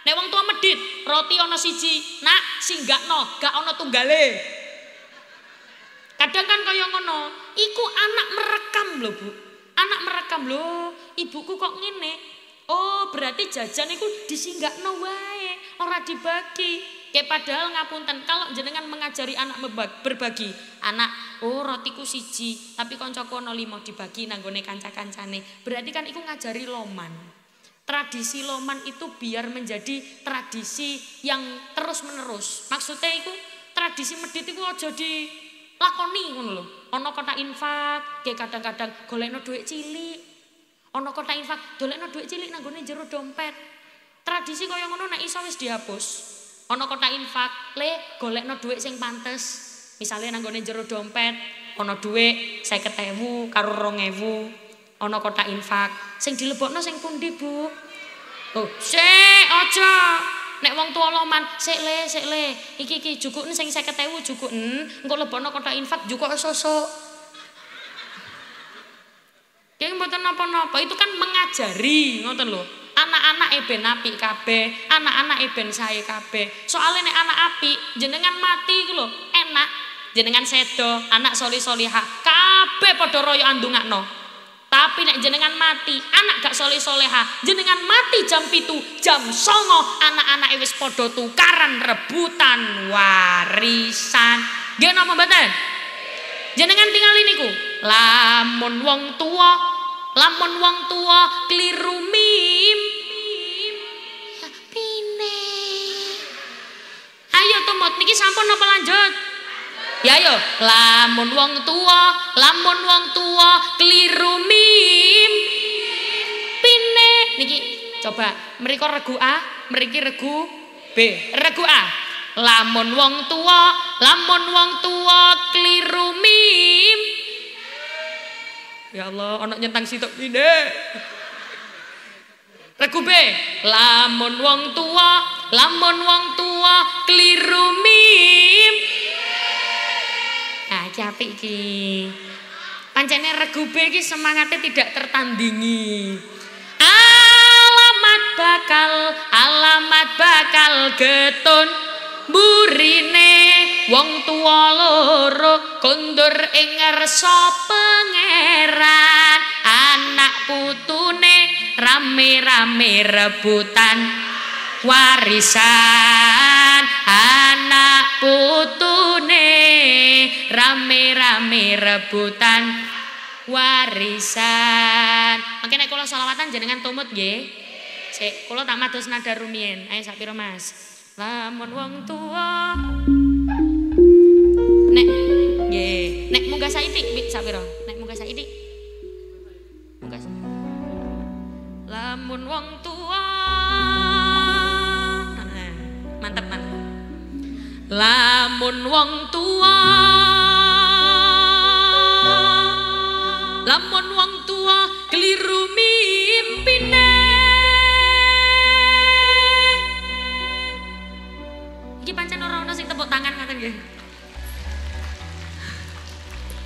Nek wong tua medit, roti ana siji, "Nak, singgakno, gak ana tunggale." Kadang kan kaya ngono, iku anak merekam lho Bu. Anak merekam lho, ibuku kok ngene. Oh, berarti jajan iku disinggakno wae, ora dibagi. Kayak padahal ngapunten, kalau jenengan mengajari anak berbagi, anak, oh rotiku siji, tapi koncoku ana 5 dibagi nanggone kanca-kancane. Berarti kan iku ngajari loman. Tradisi loman itu biar menjadi tradisi yang terus menerus. Maksudnya itu tradisi medit itu aja dilakoni ngono lho. Ana kotak infak, kayak kadang-kadang golekno dhuwit cilik. Ana kotak infak, golekno dhuwit cilik nang gone jero dompet. Tradisi kaya ngono nek iso wis dihapus. Ana kotak infak, le golekno dhuwit sing pantes. Misale nang gone jero dompet, ana dhuwit 50.000 karo 2.000. Ana kotak infak, sing dilebokno sing pundi Bu? Oh, sik aja. Nek wong tuwa loman, sik le, iki jukukne sing 50.000 jukukne, engko lebokno kotak infak jukuk sosok. Ki mboten napa-napa, itu kan mengajari, ngoten lho. Anak-anak ben apik kabeh, anak-anak ben sae kabeh. Soale nek anak apik, jenengan mati iku lho, enak. Jenengan sedo, anak solih-solihah, kabeh padha royo andungakno. Tapi nek jenengan mati, anak gak soleh-soleha, jenengan mati jam 7, jam 9, anak-anak wis padha tukaran rebutan warisan. Nggih napa mboten? Jenengan tinggal niku. Lamun wong tuwa kliru mimpi. Pine. Ayo tumut niki sampun napa lanjut? Ya yo, lamun wong tua keliru mimpine. Niki coba mriko regu A, mriki regu B. Regu A. Lamun wong tua keliru Ya Allah, ana nyentang sitok pinde. Regu B. Lamun wong tua lamun wong tua keliru mim. Nah, iki apik iki. Pancene regube iki semangatnya tidak tertandingi. Alamat bakal getun burine wong tua loro kondur ing ngarsa pangeran. Anak putune rame-rame rebutan warisan. Anak putune rame-rame rebutan warisan. Mangke nek kula selawatan jenengan tumut nggih. Sik, kula tak mados nada rumien. Ayo sak pira Mas? Lamun wong tua. Nek nggih, nek munggah saithik sak pira? Nek munggah saithik. Munggah. Lamun wong tua. Mantap. Lamun wong tua. Lamun wong tua keliru mimpine. Iki pancen ora ono sing tepuk tangan ngoten nggih.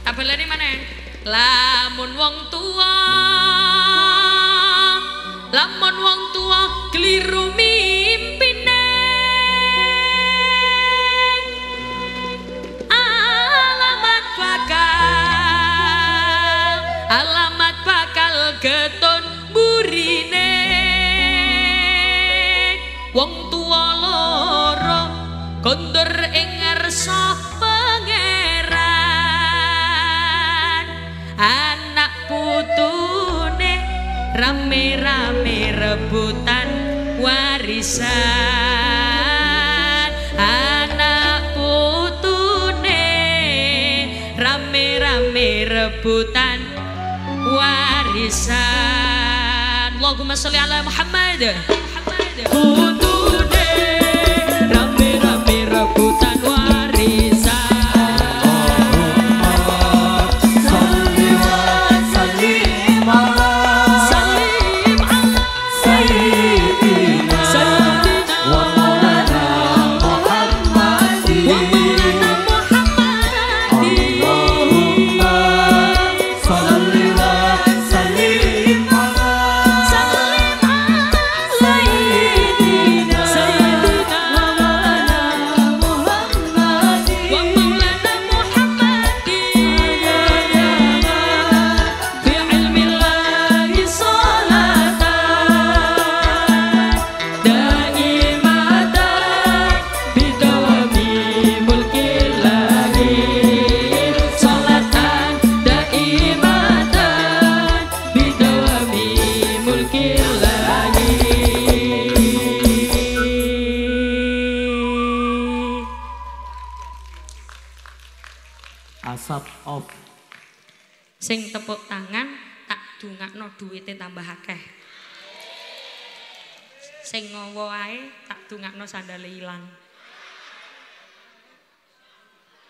Tabelane maneh. Lamun wong tua. Lamun wong tua keliru mimpine. Alamat bakal getun burine wong tua loro kondur ing ngarsa pangeran. Anak putune rame-rame rebutan warisan. Anak putune rame-rame rebutan warisan. Allahumma sholli ala Muhammad. Putune rame-rame rebutan warisan. Asap off. Sing tepuk tangan tak dungakno duwite tambah akeh. Sing ngowo ae tak dungakno sandale ilang.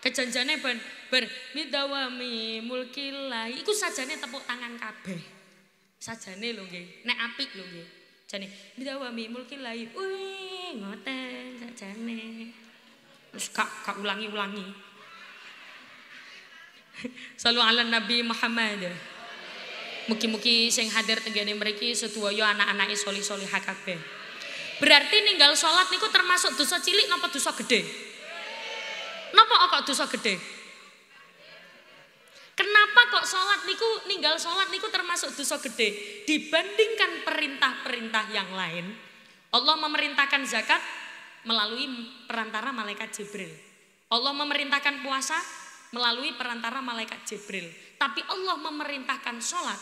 Kejanjane ber midawami mulkillahi iku sajane tepuk tangan kabeh. Sajane lho nggih, nek apik lho nggih. Jane midawami mulkillahi. Wih, ngoten sajane. Wis gak ulangi-ulangi. Sallu ala Nabi Muhammad. Mugi-mugi sing hadir tenggene mriki sedaya anak-anake solih-solihah kabeh. Berarti ninggal salat niku termasuk dosa cilik napa dosa gede? Napa kok dosa gede? Kenapa kok salat niku ninggal salat niku termasuk dosa gede dibandingkan perintah-perintah yang lain? Allah memerintahkan zakat melalui perantara malaikat Jibril. Allah memerintahkan puasa melalui perantara malaikat Jibril. Tapi Allah memerintahkan sholat.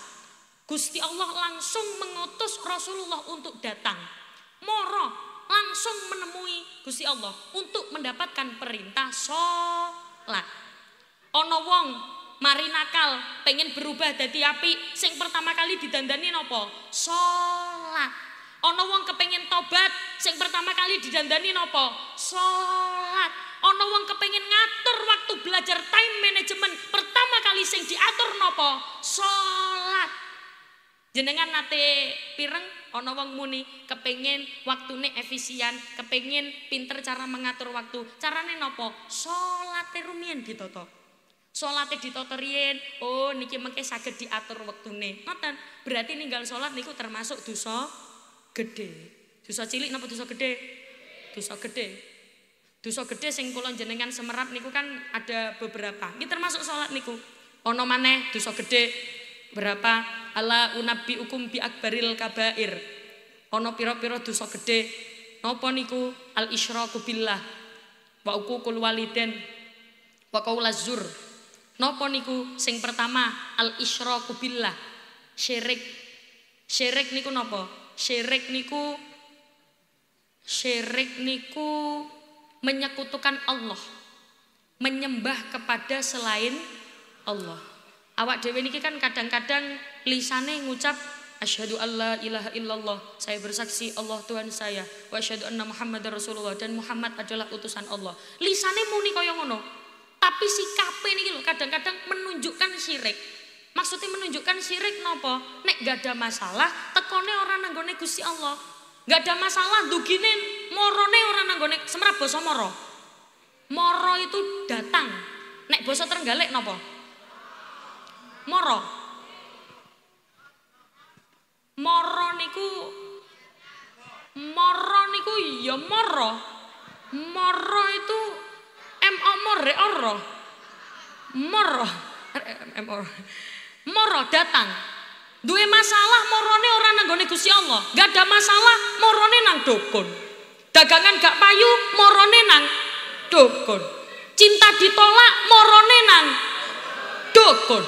Gusti Allah langsung mengutus Rasulullah untuk datang. Moro langsung menemui Gusti Allah untuk mendapatkan perintah sholat. Ono wong mari nakal pengen berubah dadi apik, sing pertama kali didandani nopo? Sholat. Ono wong kepengen tobat, sing pertama kali didandani nopo? Sholat. Ono wong kepengen ngatur waktu belajar time management, pertama kali sing diatur nopo? Sholat. Jenengan nate pireng Ana wong muni kepengin waktune efisien, kepengin pinter cara mengatur waktu. Carane napa? Salate rumiyin ditata. Salate ditata riyin, oh niki mengke saged diatur wektune. Ngoten. Berarti ninggal salat niku termasuk dosa gedhe. Dosa cilik napa dosa gedhe? Dosa gedhe. Dosa gedhe sing kula jenengan semerap niku kan ada beberapa. Iki termasuk salat niku. Ana maneh dosa gedhe berapa? Ala unabbiukum bi akbaril kabair. Ana pira-pira dosa gedhe. Napa niku? Al isyraku billah wa uququl walidain wa qaulaz zur. Napa niku? Sing pertama al isyraku billah. Syirik. Syirik niku napa? Syirik niku menyekutukan Allah. Menyembah kepada selain Allah. Awak dhewe niki kan kadang-kadang lisane ngucap asyhadu alla ilaha illallah, saya bersaksi Allah Tuhan saya, wa asyhadu anna Muhammadar Rasulullah, dan Muhammad adalah utusan Allah. Lisane muni kaya ngono. Tapi sikape niki lho kadang-kadang menunjukkan syirik. Maksudnya menunjukkan syirik napa? Nek gak ada masalah, tekone ora nang gone Gusti Allah. Gak ada masalah dugine morone ora nang gone semerap basa moro. Moro itu datang. Nek basa Trenggalek napa? Moro. Moro niku ya moro. Moro itu more oro. Moro. Moro datang. Duwe masalah morone ora nang gone Gusti Allah. Gak ada masalah morone nang dukun. Dagangan gak payu morone nang dukun. Cinta ditolak morone nang dukun.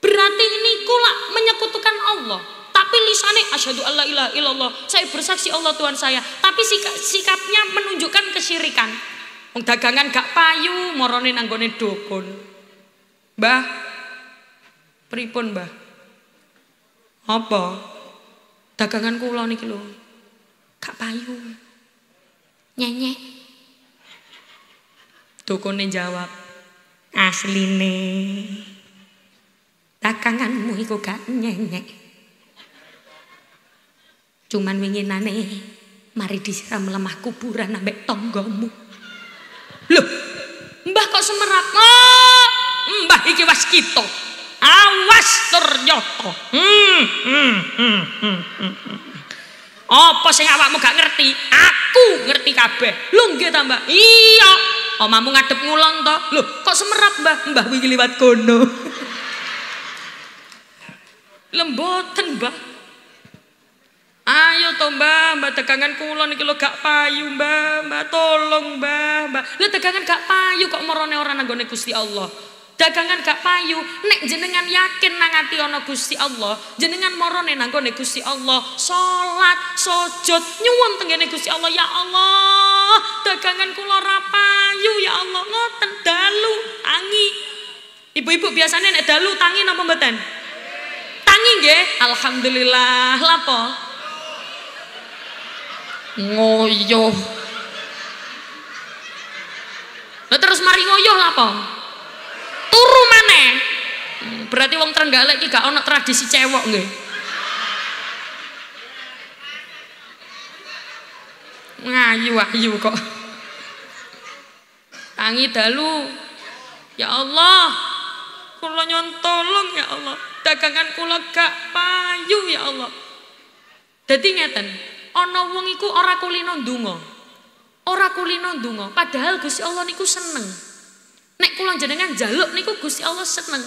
Berarti niku lak menyekutukan Allah. Tapi lisane asyhadu alla ilaha illallah, saya bersaksi Allah Tuhan saya. Tapi sikapnya menunjukkan kesyirikan. Wong dagangan gak payu, morone nang gone dukun. Mbah, pripun Mbah? Apa? Dagangan kula niki lho. Gak payu. Nyenyek. Dukune jawab, asline daganganmu iku gak nyenyek. Cuman winginane mari disiram lemah kuburan ambek tonggomu. Loh, Mbah kok semerap? Oh, Mbah iki was kita. Awas ternyata. Apa sing awakmu gak ngerti? Aku ngerti kabeh. Lho nggih ta, Mbah? Iya. Omamu ngadep ngulon to. Loh, kok semerap, Mbah? Mbah wingi liwat kono. Lemboten, Mbah. Ayo to Mbah, Mbah dagangan kula niki lho gak payu Mbah, Mbah tolong Mbah, Mbah. Lho dagangan gak payu kok merone ora nang gone Gusti Allah. Dagangan gak payu, nek jenengan yakin nang ati ana Gusti Allah, jenengan morone nang gone Gusti Allah, salat, sujud, nyuwun tenggene Gusti Allah, ya Allah, dagangan kula ora payu ya Allah, ngoten dalu tangi. Ibu-ibu biasanya nek dalu tangi napa mboten? Tangi nggih, alhamdulillah. Lapo? Ngoyoh. Lah terus mari ngoyoh lapo? Turu maneh. Berarti wong Trenggalek iki gak ana tradisi cewek nggih. Ngayu-ayu kok. Tangi dalu. Ya Allah, kula nyuwun tolong ya Allah. Dagangan kula gak payu ya Allah. Dadi ngeten, ana wong iku ora kulino ndonga. Ora kulino ndonga, padahal Gusti Allah niku seneng. Nek kula jenengan njaluk niku Gusti Allah seneng.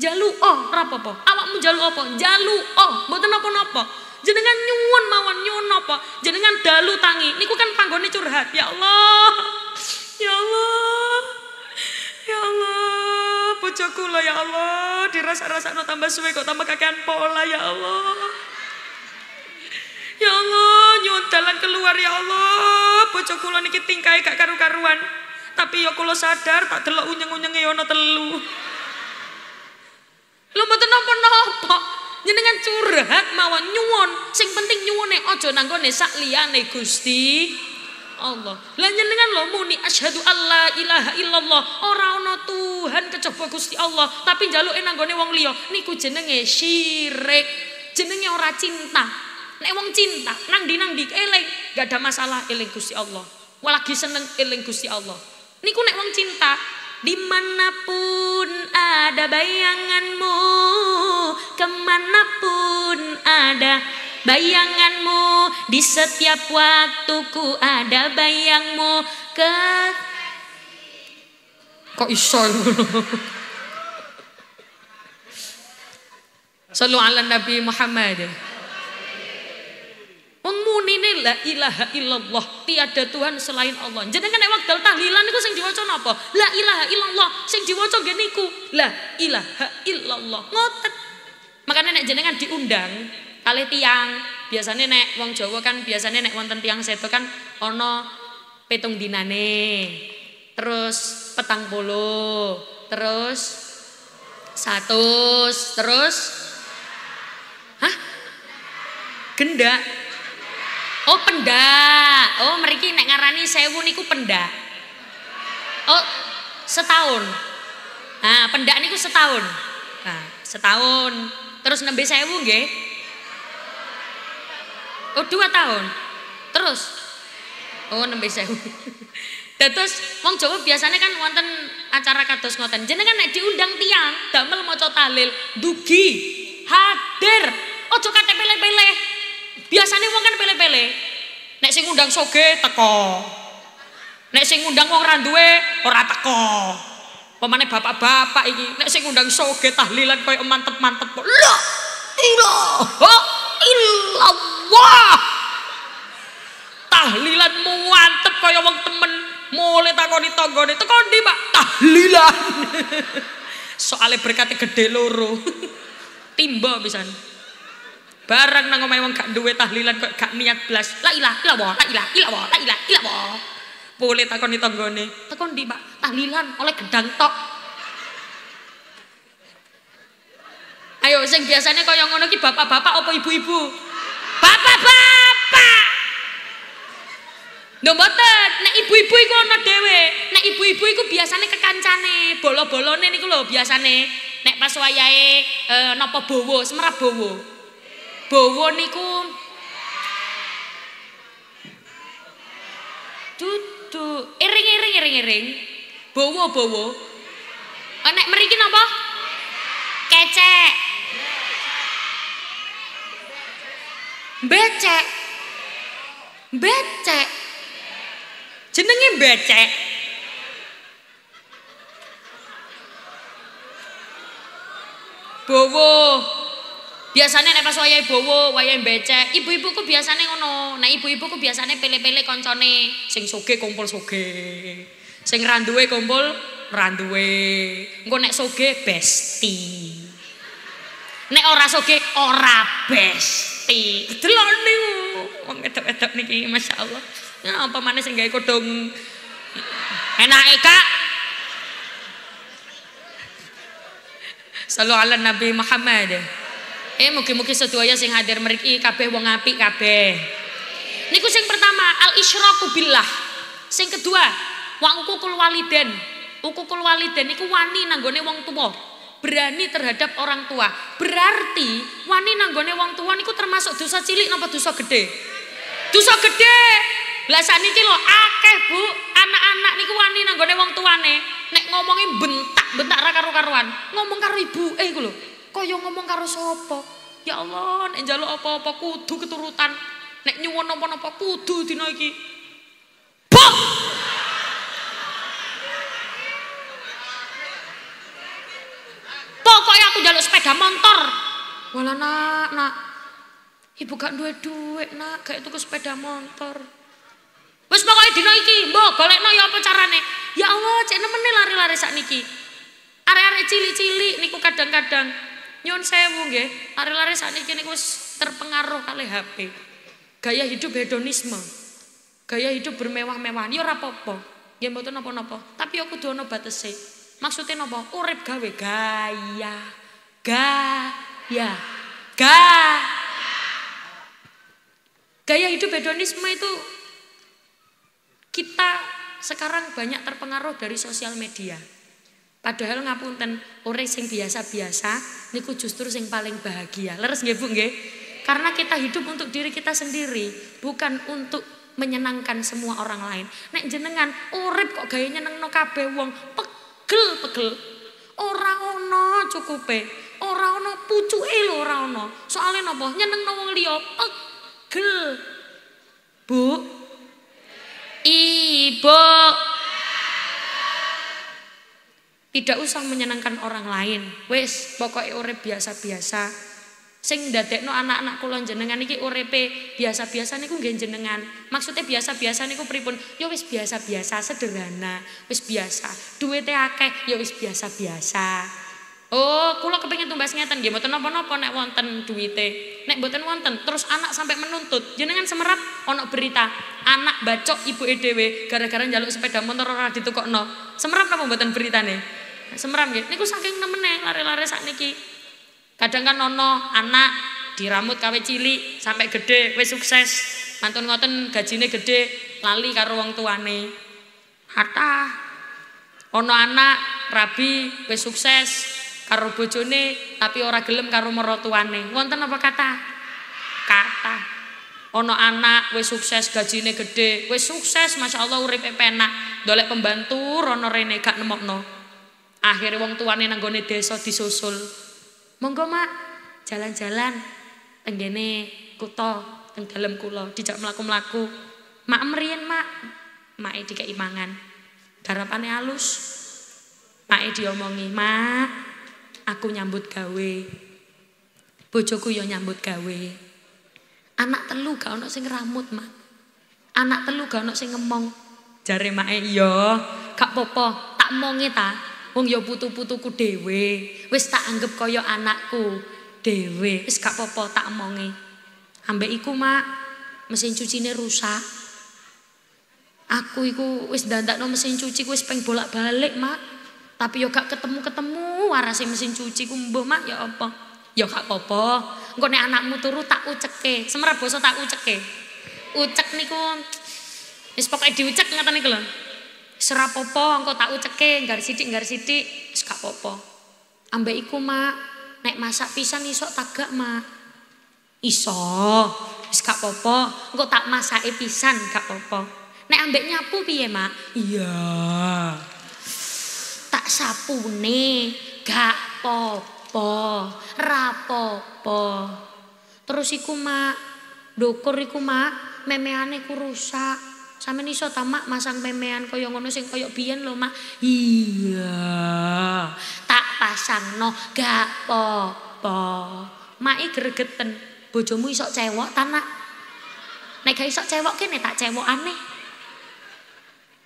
Jaluk oh ora apa-apa. Awakmu jaluk apa? Jaluk oh, mboten napa-napa. Jenengan nyuwun mawon nyuwun napa? Jenengan dalu tangi. Niku kan panggone curhat. Ya Allah. Ya Allah. Ya Allah, bojo kula ya Allah, dirasa-rasakno tambah suwe kok tambah kakean pola ya Allah. Ya Allah, nyuwun dalan keluar ya Allah. Bojo kula niki tingkahe gak karu-karuan. Tapi ya kula sadar tak delok unyeng-unyenge ana telu. Lho mboten napa-napa. Jenengan curhat mawon nyuwun. Sing penting nyuwune aja nang gone sak liyane Gusti Allah. Lah jenengan lho muni asyhadu alla ilaha illallah, ora ana Tuhan kejaba Gusti Allah, tapi njaluke nang gone wong liya niku jenenge syirik. Jenenge ora cinta. Nek wong cinta, nang di eling, gak ada masalah eling Gusti Allah. Lagi seneng eling Gusti Allah. Niku nek wong cinta, dimanapun ada bayanganmu, kemanapun ada bayanganmu, di setiap waktuku ada bayangmu. Kok iso? Sallu ala Nabi Muhammad. Wong munine la ilaha illallah, tiada Tuhan selain Allah. Jenengan nek wekdal tahlilan niku sing diwaca napa? La ilaha illallah. Sing diwaca nggih niku la ilaha illallah. Ngoten. Makanya nek jenengan diundang kalih tiyang, biasanya nek wong Jawa kan biasanya nek wonten tiyang sedo kan ana 7 dinane. Terus 40, terus 100, terus gendak. Oh pendak. Oh mriki nek ngarani 1000 niku pendak. Oh setahun. Nah pendak niku setahun. Nah setahun. Terus nembe 1000 nggih. Oh 2 tahun. Terus oh nembe 1000. Terus wong Jawa biasanya kan wonten acara kados ngoten. Jenengan nek diundang tiyang damel maca tahlil, dugi, hadir. Ojo kate pele-pele. Biasanya wong kan pele-pele. Nek sing ngundang soge teko. Nek sing ngundang wong ra duwe ora teko. Pemane bapak-bapak iki nek sing ngundang soge tahlilan koyo mantep-mantep. La ilaha illallah. Tahlilan mantep kaya wong temen. Mulai takoni tanggane, teko ndi, Pak? Tahlilan. Soale berkate gede loro. Timba pisan. Barang nang omahe wong gak duwe tahlilan kok gak niat blas. La ilaha illallah, la ilaha illallah, la ilaha illallah. Mulai takoni tanggane, teko ndi, Pak? Tahlilan oleh gedang tok. Ayo sing biasanya kaya ngono ki bapak-bapak apa ibu-ibu? Bapak-bapak. Lho mboten, nek ibu-ibu iku ana dhewe. Nek ibu-ibu iku biasane kekancane, bolo-bolone niku lho biasane. Nek pas wayahe napa bowo, semerap bowo. Bowo niku dudu iring-iring. Bowo. Nek mriki napa? Kecek. Becek. Jenenge becek. Bowo. Biasanya nek pas wayahe bowo, wayahe becek, ibu-ibuku biasanya ngono. Nah ibu-ibuku biasanya pele-pele koncone, sing soge kumpul soge. Sing randuwe kumpul randuwe. Engko nek soge besti. Nek ora soge ora besti. Delok niku wong edok-edok niki masyaallah. Ya apa maneh sing gawe kodhong enake Kak. Sallu ala Nabi Muhammad. Mugi-mugi sedaya sing hadir mriki kabeh wong apik kabeh. Niku sing pertama al-isyraku billah. Sing kedua wa uququl waliden. Uququl waliden niku wani nanggone wong tuwa. Berani terhadap orang tua. Berarti wani nanggone wong tua niku termasuk dosa cilik napa dosa gede? Dosa gede. Lah sakniki lho akeh Bu, anak-anak niku wani nanggone wong tuane. Nek ngomongi bentak ra karo-karuan. Ngomong karo ibuke iku lho. Kaya ngomong karo sapa? Ya Allah, nek njaluk apa-apa kudu keturutan. Nek nyuwun napa-napa kudu dina iki. Bok! Pokoknya aku njaluk sepeda motor. Walah nak. Ibu gak duwe duit nak, gak tuku sepeda motor. Wis pokoke dina iki, mbok golekno ya apa carane. Ya Allah, cek nemene lari-lari sakniki. Arek-arek cilik-cilik niku kadang-kadang nyuwun sewu nggih, lari-lari sakniki niku wis terpengaruh kali HP. Gaya hidup hedonisme. Gaya hidup bermewah-mewahan ya ora apa-apa. Nggih mboten napa-napa, tapi aku kudu ana batese. Maksudnya napa? Urip gawe gaya. Gaya hidup hedonisme itu kita sekarang banyak terpengaruh dari sosial media. Padahal ngapunten, urip sing biasa-biasa niku justru sing paling bahagia. Leres nggih Bu nggih? Karena kita hidup untuk diri kita sendiri, bukan untuk menyenangkan semua orang lain. Nek jenengan urip kok gawe nyenengno kabeh wong, pegel. Ora ono cukupe, ora ono pucuke lho, ora ono. Soale napa? Nyenengno wong liya pegel. Bu, Ibu, tidak usah menyenangkan orang lain. Wis, pokoknya urip biasa-biasa. Sing ndadekno anak-anak kula jenengan iki uripe biasa-biasa niku nggih jenengan. Maksudnya biasa-biasa niku pripun? Ya wis biasa-biasa, sederhana, wis biasa. Duwite akeh, ya wis biasa-biasa. Oh, kula kepengin tumbas ngeten nggih, mboten napa-napa nek wonten duwite. Nek mboten wonten, terus anak sampai menuntut. Jenengan semerap ana berita, anak bacok ibuke dhewe gara-gara njaluk sepeda motor ora ditukokno. Semerap napa mboten beritane? Semerap nggih. Niku saking nemene lare-lare sakniki. Kadang kan ono anak diramut kawe cilik sampai gede wis sukses. Mantun ngoten gajine gede, lali karo wong tuane. Hatta ono anak rabi wis sukses karo bojone tapi ora gelem karo mertuane. Wonten apa kata? Kata. Ono anak wis sukses gajine gede, wis sukses masyaallah uripe penak, dolek pembantu rono rene gak nemokno. Akhire wong tuane nang gone desa disusul. Monggo mak, jalan-jalan tenggene kutha teng dalem kula dijak mlaku-mlaku. Mak mriyen mak, make dikeki mangan. Garapane alus. Make diomongi, "Mak, aku nyambut gawe. Bojoku yo nyambut gawe. Anak telu gak ono sing ngeramut, Mak. Anak telu gak ono sing ngemong." Jare make, "Iya, gak apa-apa, tak monge ta. Wong ya putu-putuku dhewe, wis tak anggap kaya anakku dhewe, wis gak apa-apa tak omongi." Ambek iku mak, mesin cucine rusak. Aku iku wis dandakno mesin cuci ku wis peng bolak-balik mak, tapi yo gak ketemu-ketemu warase mesin cuci ku. Mbah mak ya apa? Ya gak apa-apa, engko nek anakmu turu tak uceke. Semerap basa tak uceke. Ucek niku wis pokoke diucek ngoten niku lho. Serapopo engko tak uceke nggar sithik wis gak apa-apa. Ambek iku mak, nek masak pisan iso tagak mak. Iso, wis gak apa-apa, engko tak masake pisan gak apa-apa. Nek ambek nyapu piye mak? Iya. Tak sapune gak apa-apa, rapopo. Terus iku mak, ndukur iku mak, memeane ku rusak. Sampeyan iso ta mak masang memean kaya ngono sing kaya biyen lho mak? Iya. Tak pasangno gak apa-apa. Mak gregeten, bojomu iso cewek ta nak? Nek gak iso cewek kene tak cewekane.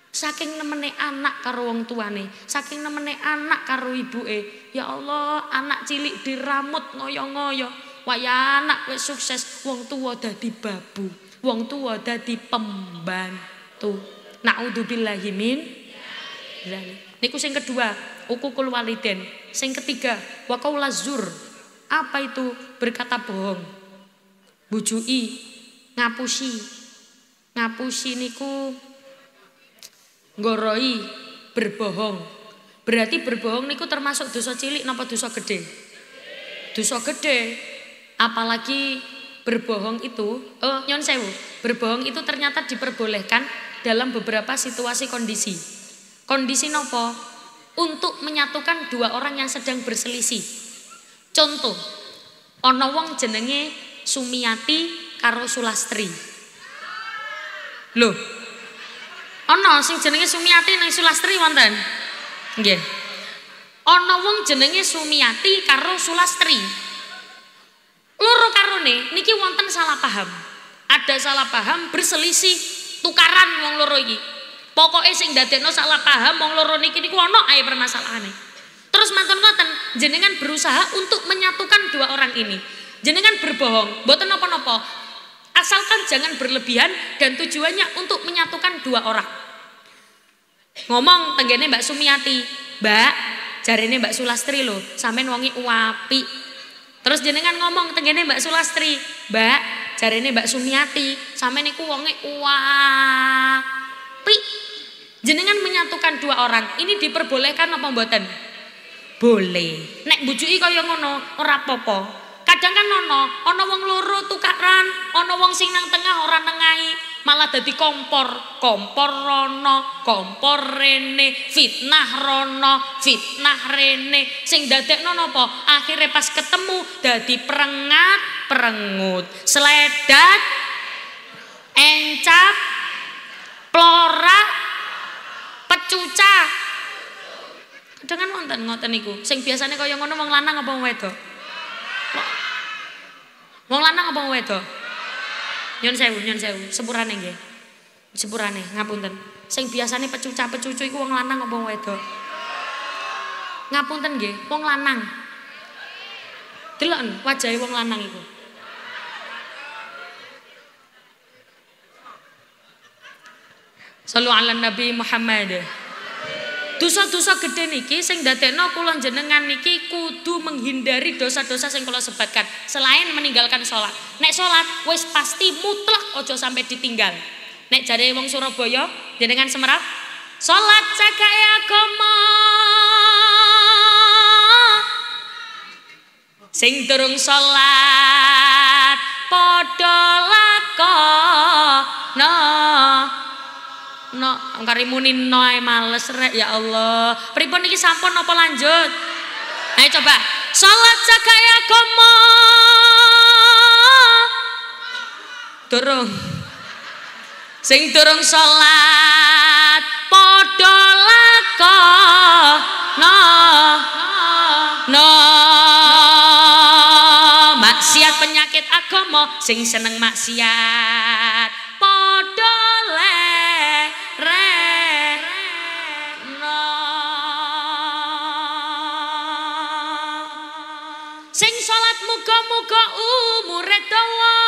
Saking nemene anak karo wong tuane, saking nemene anak karo ibuke. Ya Allah, anak cilik diramut ngoyo-ngoyo. Waya anak wis sukses, wong tuwa dadi babu. Wong tua dadi pembantu. Naudzubillahi min dzalik. Niku sing kedua, uququl walidain. Sing ketiga, wa qaulaz zur. Apa itu? Berkata bohong. Bujui, ngapusi. Ngapusi niku nggoroi, berbohong. Berarti berbohong niku termasuk dosa cilik napa dosa gede? Dosa gede. Apalagi berbohong itu, nyon sewu, berbohong itu ternyata diperbolehkan dalam beberapa situasi kondisi. Kondisi nopo? Untuk menyatukan dua orang yang sedang berselisih. Contoh, ana wong jenenge Sumiati karo Sulastri. Loh, ana sing jenenge Sumiati nang Sulastri wonten? Nggih. Ana wong jenenge Sumiati karo Sulastri. Loro karone niki wonten salah paham. Ada salah paham, berselisih, tukaran wong loro iki. Pokoke sing dadekno salah paham wong loro niki niku ana ae permasalahane. Terus mantun ngoten, jenengan berusaha untuk menyatukan dua orang ini. Jenengan berbohong, mboten napa-napa. Asalkan jangan berlebihan dan tujuannya untuk menyatukan dua orang. Ngomong tenggene Mbak Sumiati, "Mbak, jarene Mbak Sulastri lho, sampean wonge apik." Terus jenengan ngomong tenggene Mbak Sulastri, "Mbak, jarene Mbak Sumiati, sampeyan niku wonge apik." Jenengan menyatukan dua orang. Ini diperbolehkan apa mboten? Boleh. Nek bujuki kaya ngono ora apa-apa. Kadang kan ono wong loro tukaran, ono wong sing nang tengah ora nengahi, malah dadi kompor rono, kompor rene, fitnah rono, fitnah rene. Sing dadekno napa? Akhire pas ketemu dadi perengut, sledat, encap, plorak, pecucak. Kadang kan wonten ngoten niku. Sing biasane kaya ngono wong lanang apa wong wedok? Wong lanang apa wong wedok? Nyun sewu, sepurane nggih. Sepurane, ngapunten. Sing biasane pecucak-pecucu iku wong lanang apa wong wedok? Ngapunten nggih, wong lanang. Deloken wajahe wong lanang iku. Sallu ala Nabi Muhammad. Dosa-dosa gede niki sing dadekno kula jenengan niki kudu menghindari dosa-dosa sing kula sebutkan. Selain meninggalkan sholat. Nek sholat wis pasti mutlak ojo sampai ditinggal. Nek jare wong Surabaya jenengan semerap sholat cakae agama. Sing durung sholat padha lakono. No, angkari muni noe males rek ya Allah. Pripun iki sampun apa lanjut? Ayo coba. Salat cakae agama. Durung. Sing durung salat padha lakono. No. Maksiat penyakit agama sing seneng maksiat padha sing salat muga-muga umure dawa.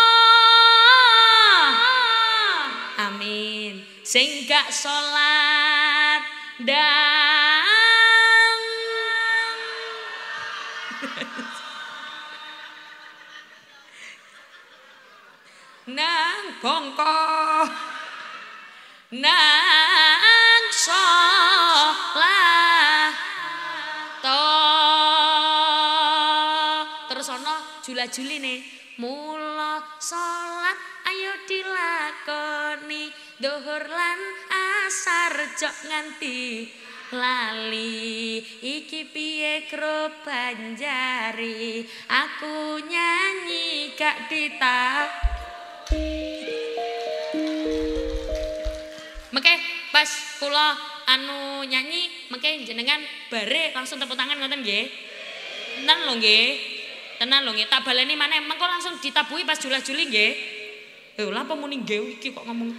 Amin. Sing gak salat ndang nang bongko nang salat terus ana jula-juline mula salat ayo dilakoni dhuhur lan asar jok nganti lali iki piye grup Banjari aku nyanyi gak ditap. Mengke pas kula anu nyanyi mengke jenengan bare langsung tepuk tangan ngoten nggih. Tenan lho nggih. Tenan lho nggih. Tak baleni maneh mengko langsung ditabuhi pas julah-juli nggih. Lha apa muni nggih iki kok ngomong.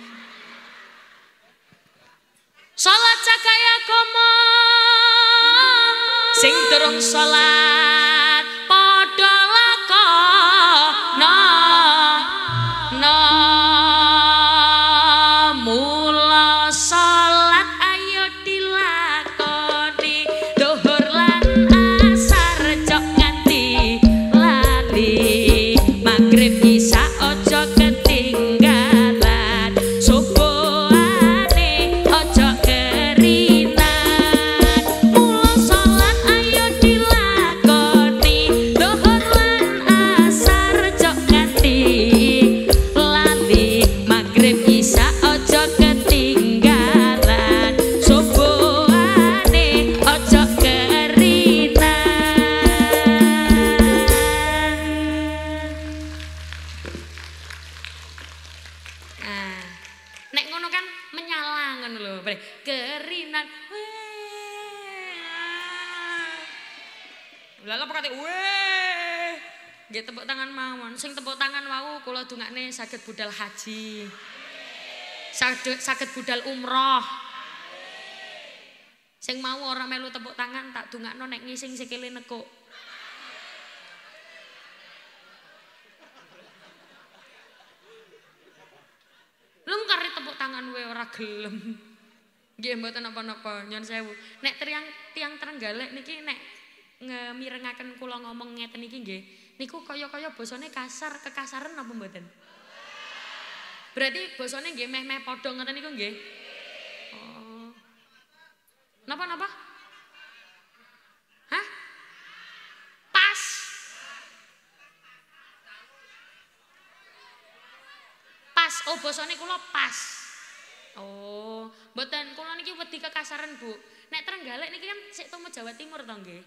Salat cakae agama. Sing durung salat padha lakono. Tepuk tangan mawon, sing tepuk tangan wau kula dongakne saged budal haji. Saged budal umroh. Sing mau ora melu tepuk tangan tak dongakno nek ngising sikile nekuk. Lum kari tepuk tangan wae ora gelem. Nggih mboten napa-napa, nyuwun sewu. Nek tiang Trenggalek niki nek ngemirengaken kula ngomong ngeten iki nggih. Niku kaya-kaya basane kasar, kekasaran apa mboten? Berarti basane nggih meh-meh padha ngoten niku nggih. Oh. Napa? Hah? Pas. Oh, basane kula pas. Oh, mboten kula niki wedi kekasaran, Bu. Nek Trenggalek niki kan sik temu Jawa Timur to nggih.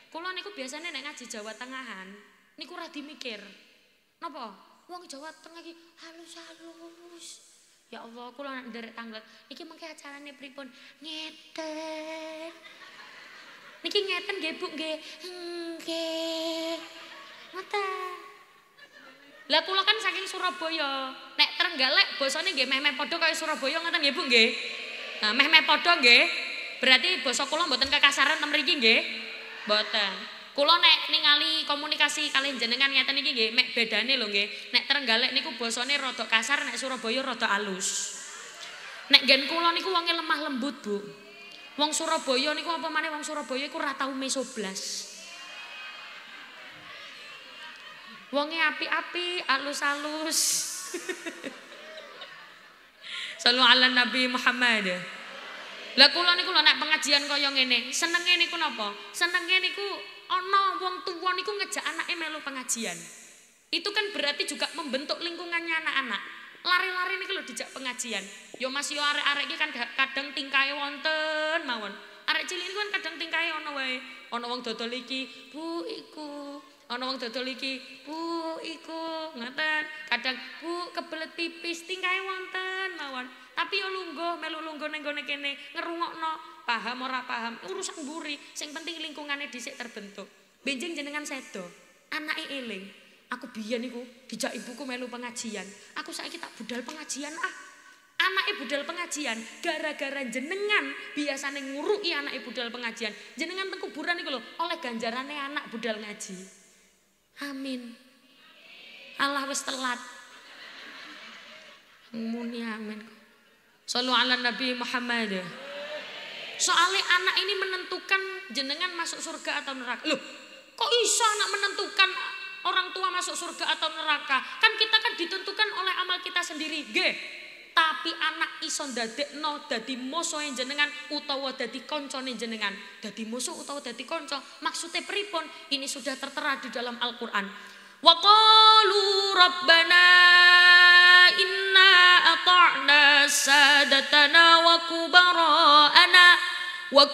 Kula niku biasanya nek ngaji Jawa Tengahan niku ora dimikir. Napa? Wong Jawa Tengah iki halus-halus. Ya Allah, kula nek nderek tanglet iki mengke acarane pripun? Ngeten. Niki ngeten nggih, Bu nggih. Nggih. Ngoten. Lah kula kan saking Surabaya. Nek Trenggalek basane nggih meh-meh padha kaya Surabaya ngoten nggih, Bu nggih. Nah, meh-meh padha nggih. Berarti basa kula mboten kekasaran ten mriki nggih. Mboten. Kula nek ningali komunikasi kalih jenengan ngeten iki nggih, mek bedane lho nggih. Nek Trenggalek niku basane rada kasar, nek Surabaya rada alus. Nek nggen kula niku wonge lemah lembut, Bu. Wong Surabaya niku apa maneh wong Surabaya iku ora tau mesoblas. Wonge api-api, alus-alus. Sallu ala Nabi Muhammad. Lah kula niku lho nek pengajian kaya ngene, senenge niku napa? Senenge niku ana wong tuwa niku ngejak anake melu pengajian. Itu kan berarti juga membentuk lingkungannya anak-anak. Lari-lari niku lho dijak pengajian. Yo Mas yo arek-arek iki kan kadang tingkahe wonten mawon. Arek cilik niku kan kadang tingkahe ana wae. Ana wong dodol iki, Bu iku. Ana wong dodol iki, Bu iku. Ngoten. Kadang Bu kebelet pipis tingkahe wonten mawon. Tapi yo lungguh, melu lungguh ning gone kene, ngerungokno, paham ora paham, urusan mburi, sing penting lingkungane dhisik terbentuk. Benjing jenengan sedo, anake eling. Aku biyen niku dijak ibuku melu pengajian. Aku saiki tak budal pengajian ah. Anake budal pengajian, gara-gara jenengan biasane nguruki anake budal pengajian. Jenengan teng kuburan niku lho, oleh ganjarane anak budal ngaji. Amin. Allah wis telat. Muni amin. Sallu ala Nabi Muhammad. Soalnya anak ini menentukan jenengan masuk surga atau neraka. Loh, kok iso anak menentukan orang tua masuk surga atau neraka? Kan kita kan ditentukan oleh amal kita sendiri. Nggih. Tapi anak iso ndadekno dadi musuhe jenengan utawa dadi kancane jenengan. Dadi musuh utawa dadi kanca. Maksudnya pripun? Ini sudah tertera di dalam Al-Qur'an. Wa qalu rabbana inna ata'na sadatana wa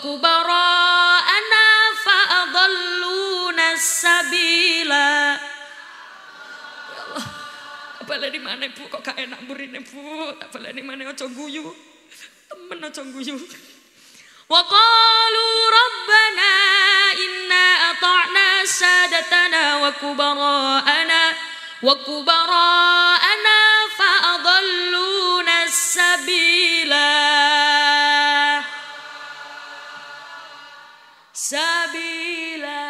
kubara'ana fa adalluna sabila. Ya Allah, baleni maneh Bu, kok gak enak mburine Bu. Tak baleni maneh aja guyu. Temen aja guyu. Wa qalu rabbana inna ata'na sadatana wa kubara'ana fa adalluna sabila. Sabila.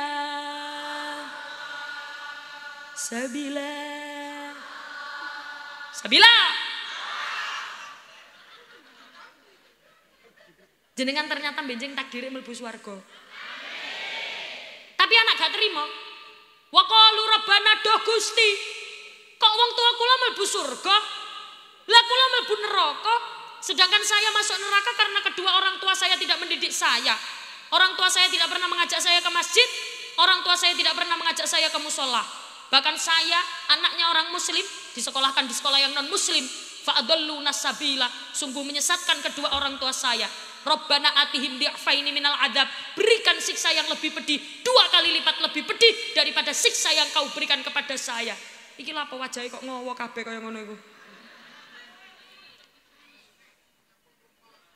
Jenengan ternyata benjing takdire mlebu swarga. Tapi anak gak terima. Wa qalu rabbana doh Gusti, kok wong tua kula mlebu surga, lah kula mlebu neraka, sedangkan saya masuk neraka karena kedua orang tua saya tidak mendidik saya. Orang tua saya tidak pernah mengajak saya ke masjid, orang tua saya tidak pernah mengajak saya ke musola. Bahkan saya anaknya orang muslim disekolahkan di sekolah yang non muslim. Fa adalluna sabila, sungguh menyesatkan kedua orang tua saya. Rabbana atihim di'faini minal adab, berikan siksa yang lebih pedih, 2 kali lipat lebih pedih daripada siksa yang kau berikan kepada saya. Iki lha apa wajahe kok ngowo kabeh kaya ngono iku.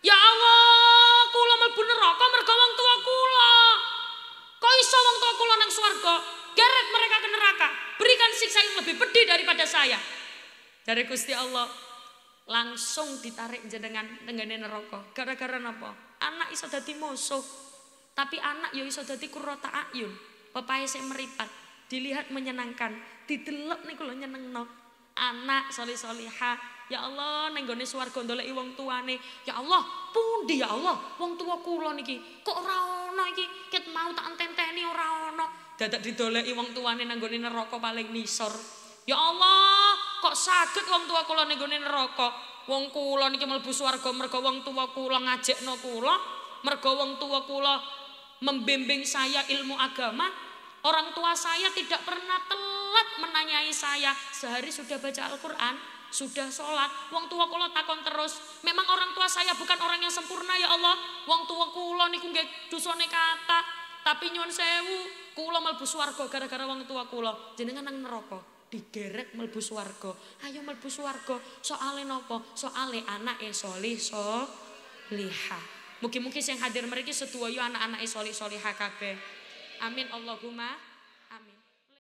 Ya Allah, kula mlebu neraka mergo wong tua kula. Kok iso wong tua kula nang swarga, geret mereka ke neraka, berikan siksa yang lebih pedih daripada saya. Dari Gusti Allah langsung ditarik jenengan tenggane neraka. Gara-gara napa? Anak iso dadi musuh. Tapi anak ya iso dadi qurrata ayun. Pepahe sing meripat, dilihat menyenangkan, didelok niku lho nyenengno. Anak soleh-solihah, ya Allah ning gone swarga ndoleki wong tuane. Ya Allah, pundi ya Allah wong tua kula niki? Kok ora ana iki? Ket mau tak enteni ora ana. Dadak didoleki wong tuane nang gone neraka paling nisor. Ya Allah, kok saged wong tua kula ning gone neraka? Wong kula niki mlebu swarga mergo wong tua kula ngajekno kula, mergo wong tua kula membimbing saya ilmu agama. Orang tua saya tidak pernah telat telat menanyai saya. Sehari sudah baca Al-Quran, sudah sholat. Wong tua kula takon terus. Memang orang tua saya bukan orang yang sempurna ya Allah. Wong tua kula niku nggih dosane kata. Tapi nyuwun sewu, kula mlebu swarga gara-gara wong tua kula. Jenengan nang neraka, digeret mlebu swarga. Ayo mlebu swarga. Soale napa? Soale anake solih solihah. Mugi-mugi sing hadir mriki sedaya anak-anake solih solihah kabeh. Amin Allahumma